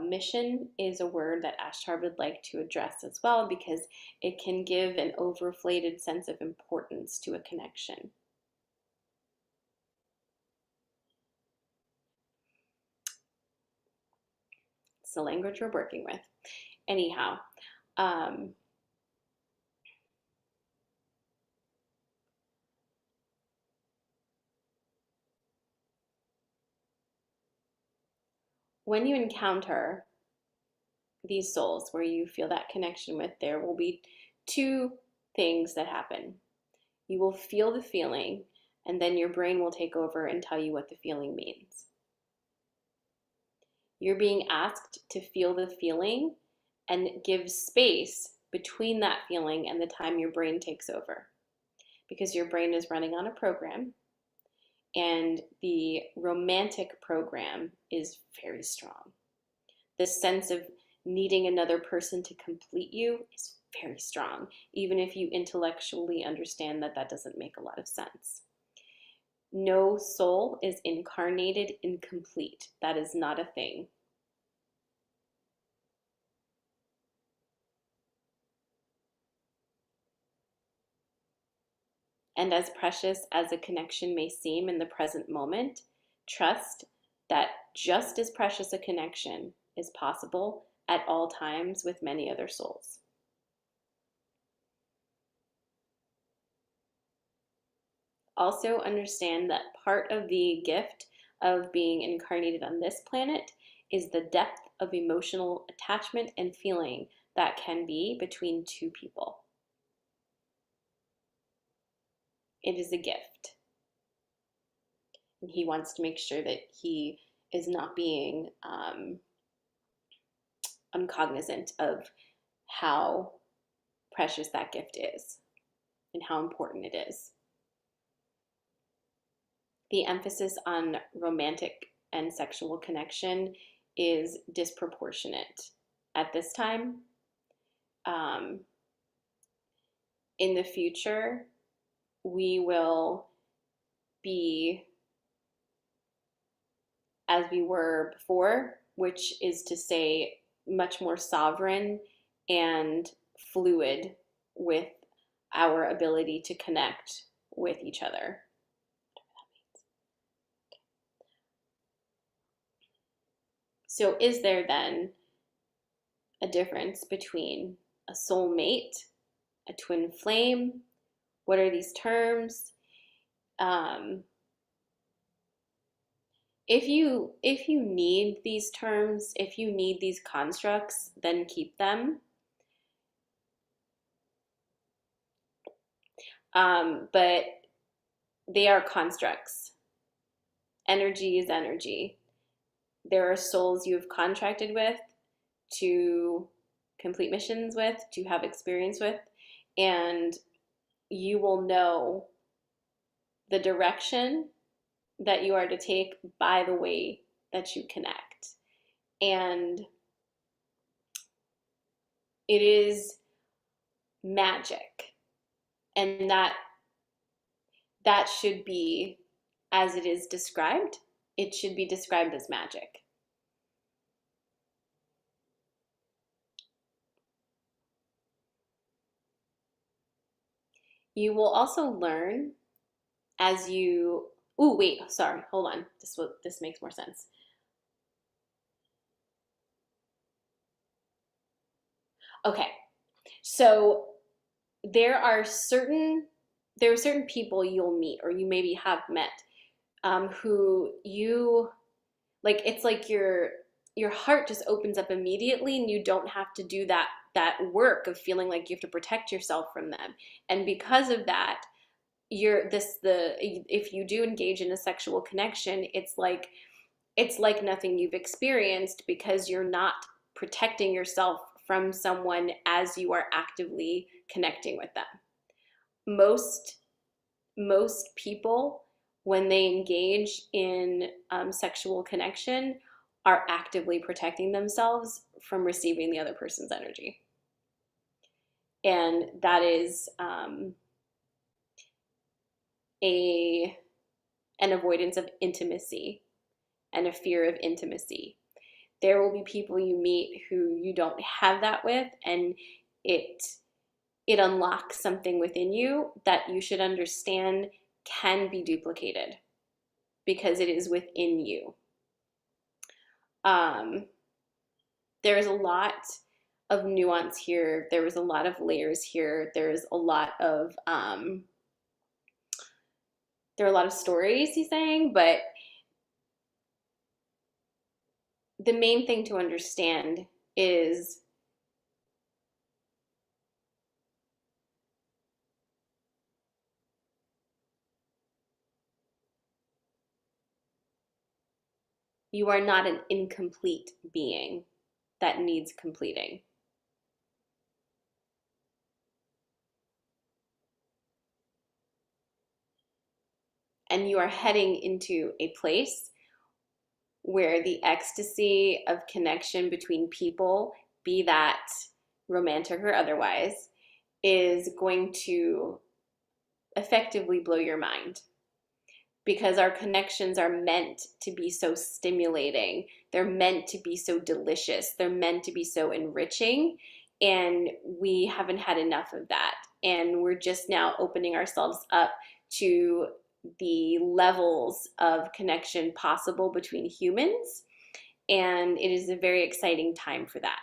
Speaker 1: Mission is a word that Ashtar would like to address as well, because it can give an overinflated sense of importance to a connection. It's the language we're working with. Anyhow, when you encounter these souls where you feel that connection with, there will be two things that happen. You will feel the feeling, and then your brain will take over and tell you what the feeling means. You're being asked to feel the feeling and give space between that feeling and the time your brain takes over, because your brain is running on a program, and the romantic program is very strong. The sense of needing another person to complete you is very strong, even if you intellectually understand that that doesn't make a lot of sense. No soul is incarnated incomplete. That is not a thing. And as precious as a connection may seem in the present moment, trust that just as precious a connection is possible at all times with many other souls. Also understand that part of the gift of being incarnated on this planet is the depth of emotional attachment and feeling that can be between two people. It is a gift. And he wants to make sure that he is not being uncognizant of how precious that gift is and how important it is. The emphasis on romantic and sexual connection is disproportionate at this time. In the future, we will be as we were before, which is to say much more sovereign and fluid with our ability to connect with each other. So is there then a difference between a soulmate, a twin flame? What are these terms? If you need these terms, if you need these constructs, then keep them. But they are constructs. Energy is energy. There are souls you have contracted with to complete missions with, to have experience with, and you will know the direction that you are to take by the way that you connect. And it is magic. And that should be as it is described, it should be described as magic. You will also learn as you, ooh, wait, sorry, hold on. This makes more sense. Okay, so there are certain there are certain people you'll meet or you maybe have met, who you like. It's like your heart just opens up immediately, and you don't have to do that work of feeling like you have to protect yourself from them. And because of that, you're this the if you do engage in a sexual connection, it's like nothing you've experienced, because you're not protecting yourself from someone as you are actively connecting with them. Most most people, when they engage in sexual connection, are actively protecting themselves from receiving the other person's energy, and that is a an avoidance of intimacy and a fear of intimacy. There will be people you meet who you don't have that with, and it it unlocks something within you that you should understand can be duplicated because it is within you. Um, there's a lot of nuance here. There was a lot of layers here. There are a lot of stories he's saying, but the main thing to understand is you are not an incomplete being that needs completing. And you are heading into a place where the ecstasy of connection between people, be that romantic or otherwise, is going to effectively blow your mind, because our connections are meant to be so stimulating. They're meant to be so delicious. They're meant to be so enriching. And we haven't had enough of that. And we're just now opening ourselves up to the levels of connection possible between humans. And it is a very exciting time for that.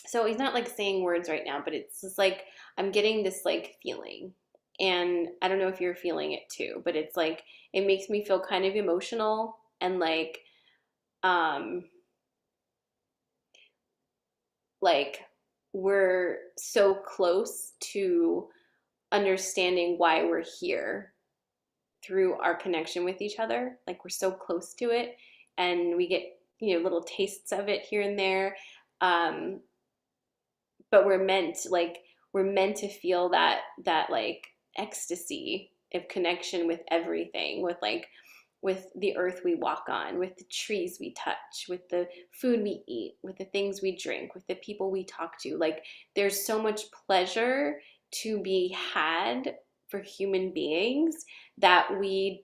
Speaker 1: So he's not like saying words right now, but it's just like I'm getting this like feeling. And I don't know if you're feeling it too, but it's like it makes me feel kind of emotional, and um like we're so close to understanding why we're here through our connection with each other. Like we're so close to it, and we get, little tastes of it here and there. Um but we're meant to feel that like ecstasy of connection with everything, with the earth we walk on, with the trees we touch, with the food we eat, with the things we drink, with the people we talk to. Like there's so much pleasure to be had for human beings that we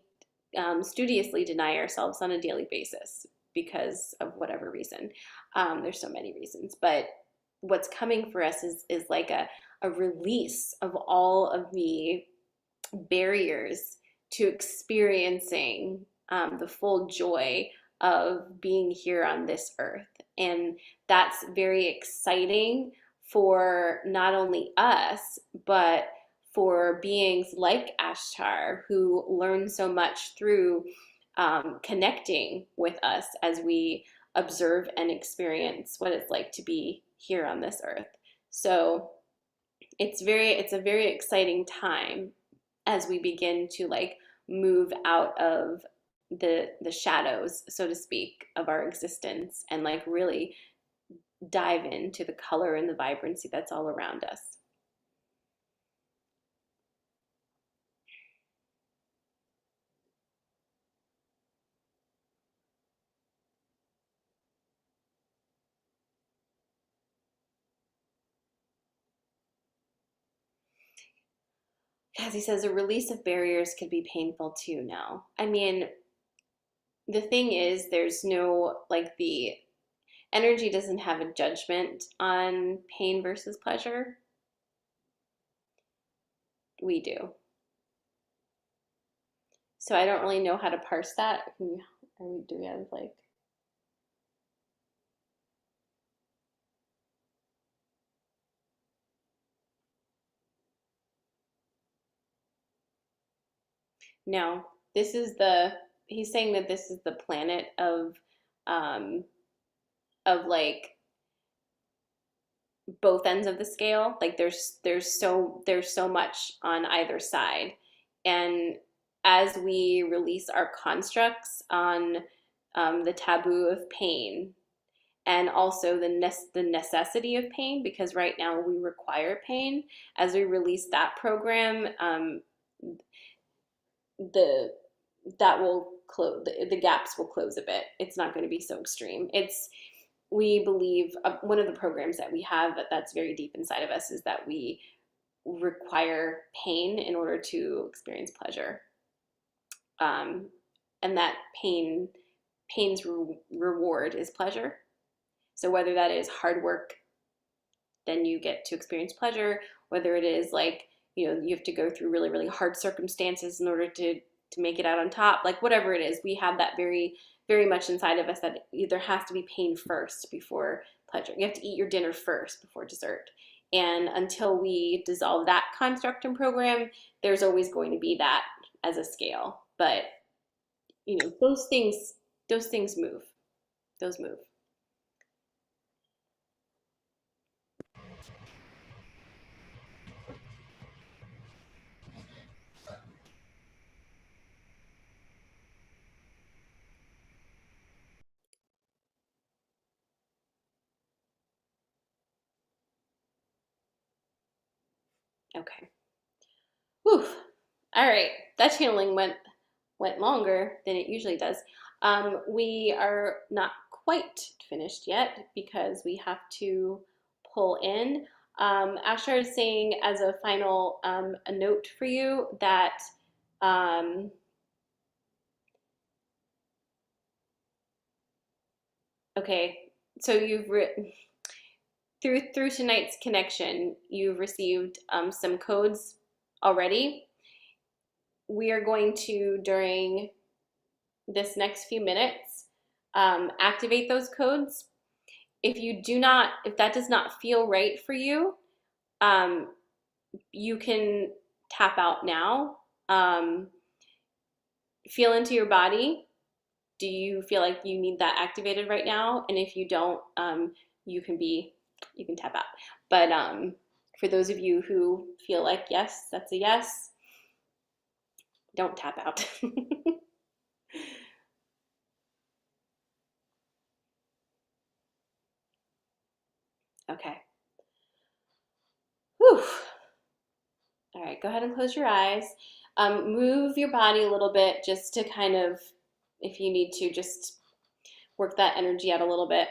Speaker 1: studiously deny ourselves on a daily basis because of whatever reason. There's so many reasons, but what's coming for us is like a release of all of the barriers to experiencing the full joy of being here on this earth. And that's very exciting for not only us, but for beings like Ashtar, who learn so much through connecting with us as we observe and experience what it's like to be here on this earth. So it's a very exciting time as we begin to like move out of the shadows, so to speak, of our existence and like really dive into the color and the vibrancy that's all around us. As he says, a release of barriers could be painful too now. I mean, the thing is, there's no, like, the energy doesn't have a judgment on pain versus pleasure. We do. So I don't really know how to parse that. Do we have like, no, this is he's saying that this is the planet um, of like both ends of the scale. Like there's so much on either side, and as we release our constructs on the taboo of pain and also the necessity of pain, because right now we require pain. As we release that program, the that will close, the gaps will close a bit. It's not going to be so extreme. It's We believe one of the programs that we have that's very deep inside of us is that we require pain in order to experience pleasure, um, and that pain's reward is pleasure. So whether that is hard work, then you get to experience pleasure. Whether it is like, you have to go through really really hard circumstances in order to make it out on top, like whatever it is, we have that very very much inside of us, that there has to be pain first before pleasure. You have to eat your dinner first before dessert. And until we dissolve that construct and program, there's always going to be that as a scale. But those things move. Those move. Okay. Whew. All right. That channeling went longer than it usually does. We are not quite finished yet because we have to pull in. Ashar is saying as a final a note for you that um, okay, so through tonight's connection, you've received some codes already. We are going to, during this next few minutes, activate those codes. If that does not feel right for you, um, you can tap out now. Feel into your body. Do you feel like you need that activated right now? And if you don't, you can tap out. But for those of you who feel like yes, that's a yes, don't tap out. Okay. Whew. All right, go ahead and close your eyes. Move your body a little bit just to kind of, if you need to, just work that energy out a little bit.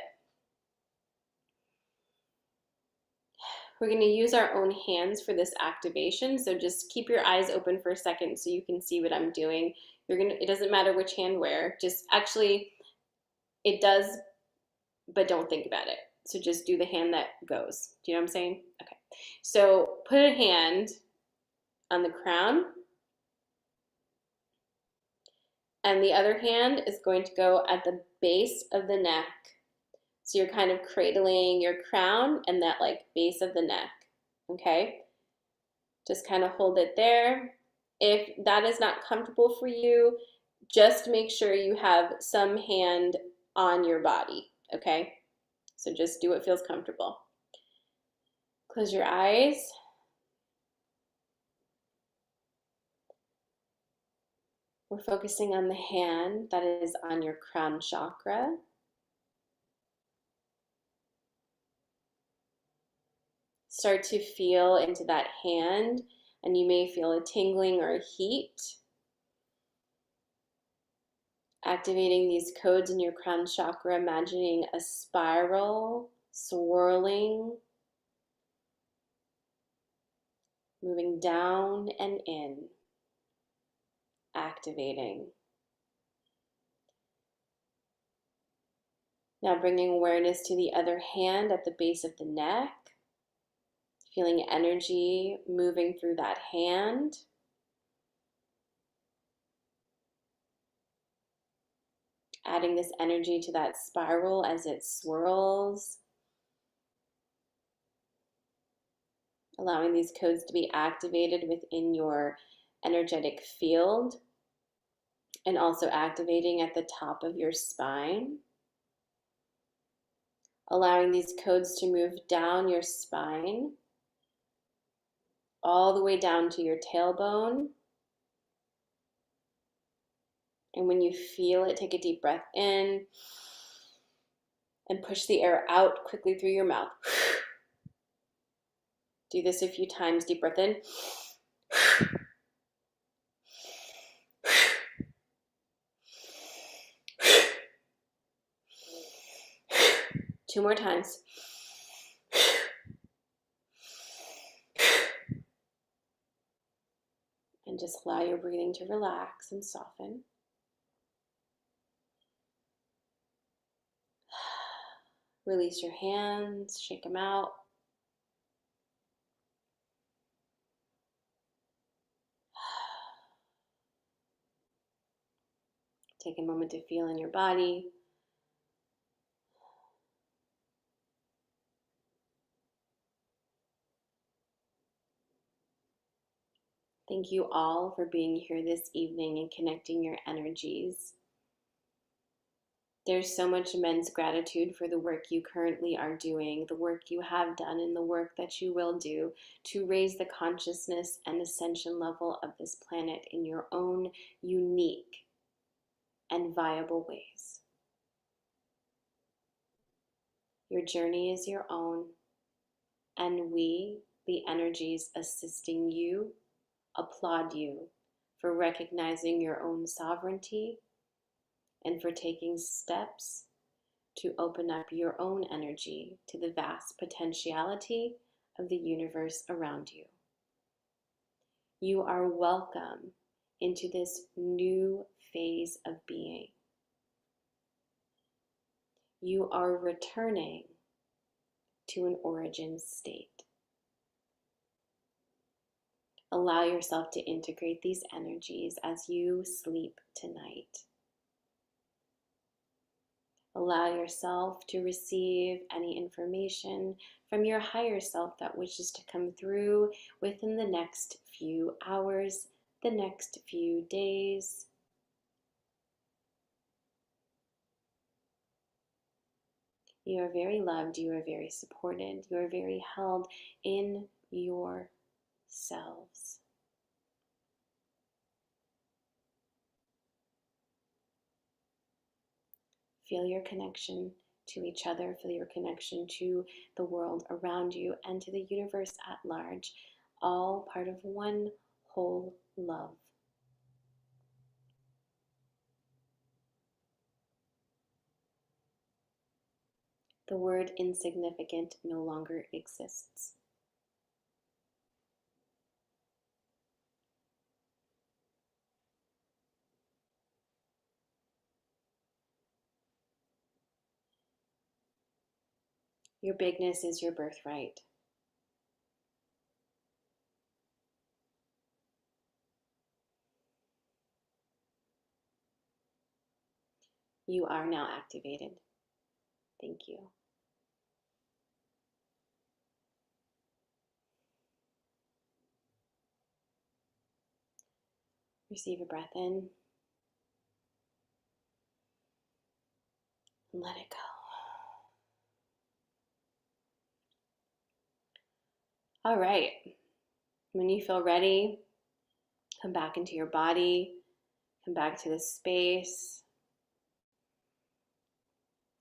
Speaker 1: We're going to use our own hands for this activation, so just keep your eyes open for a second so you can see what I'm doing. It doesn't matter which hand where, just actually, it does, but don't think about it. So just do the hand that goes. Do you know what I'm saying? Okay. So put a hand on the crown, and the other hand is going to go at the base of the neck. So you're kind of cradling your crown and that like base of the neck, okay? Just kind of hold it there. If that is not comfortable for you, just make sure you have some hand on your body, okay? So just do what feels comfortable. Close your eyes. We're focusing on the hand that is on your crown chakra. Start to feel into that hand, and you may feel a tingling or a heat. Activating these codes in your crown chakra, imagining a spiral swirling, moving down and in, activating. Now bringing awareness to the other hand at the base of the neck, feeling energy moving through that hand. Adding this energy to that spiral as it swirls. Allowing these codes to be activated within your energetic field and also activating at the top of your spine. Allowing these codes to move down your spine, all the way down to your tailbone. And when you feel it, take a deep breath in and push the air out quickly through your mouth. Do this a few times. Deep breath in. 2 more times. And just allow your breathing to relax and soften. Release your hands, shake them out. Take a moment to feel in your body. Thank you all for being here this evening and connecting your energies. There's so much immense gratitude for the work you currently are doing, the work you have done, and the work that you will do to raise the consciousness and ascension level of this planet in your own unique and viable ways. Your journey is your own, and we, the energies assisting you, applaud you for recognizing your own sovereignty and for taking steps to open up your own energy to the vast potentiality of the universe around you. You are welcome into this new phase of being. You are returning to an origin state. Allow yourself to integrate these energies as you sleep tonight. Allow yourself to receive any information from your higher self that wishes to come through within the next few hours, the next few days. You are very loved, you are very supported, you are very held in yourselves. Feel your connection to each other, feel your connection to the world around you and to the universe at large, all part of one whole love. The word insignificant no longer exists. Your bigness is your birthright. You are now activated. Thank you. Receive a breath in and let it go. All right. When you feel ready, come back into your body. Come back to this space.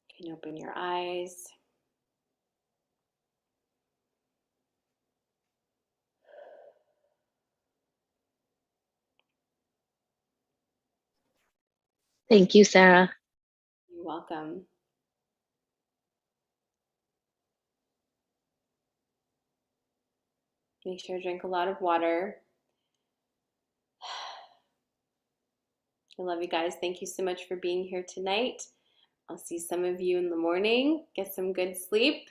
Speaker 1: You can open your eyes.
Speaker 2: Thank you, Sarah.
Speaker 1: You're welcome. Make sure to drink a lot of water. I love you guys. Thank you so much for being here tonight. I'll see some of you in the morning. Get some good sleep.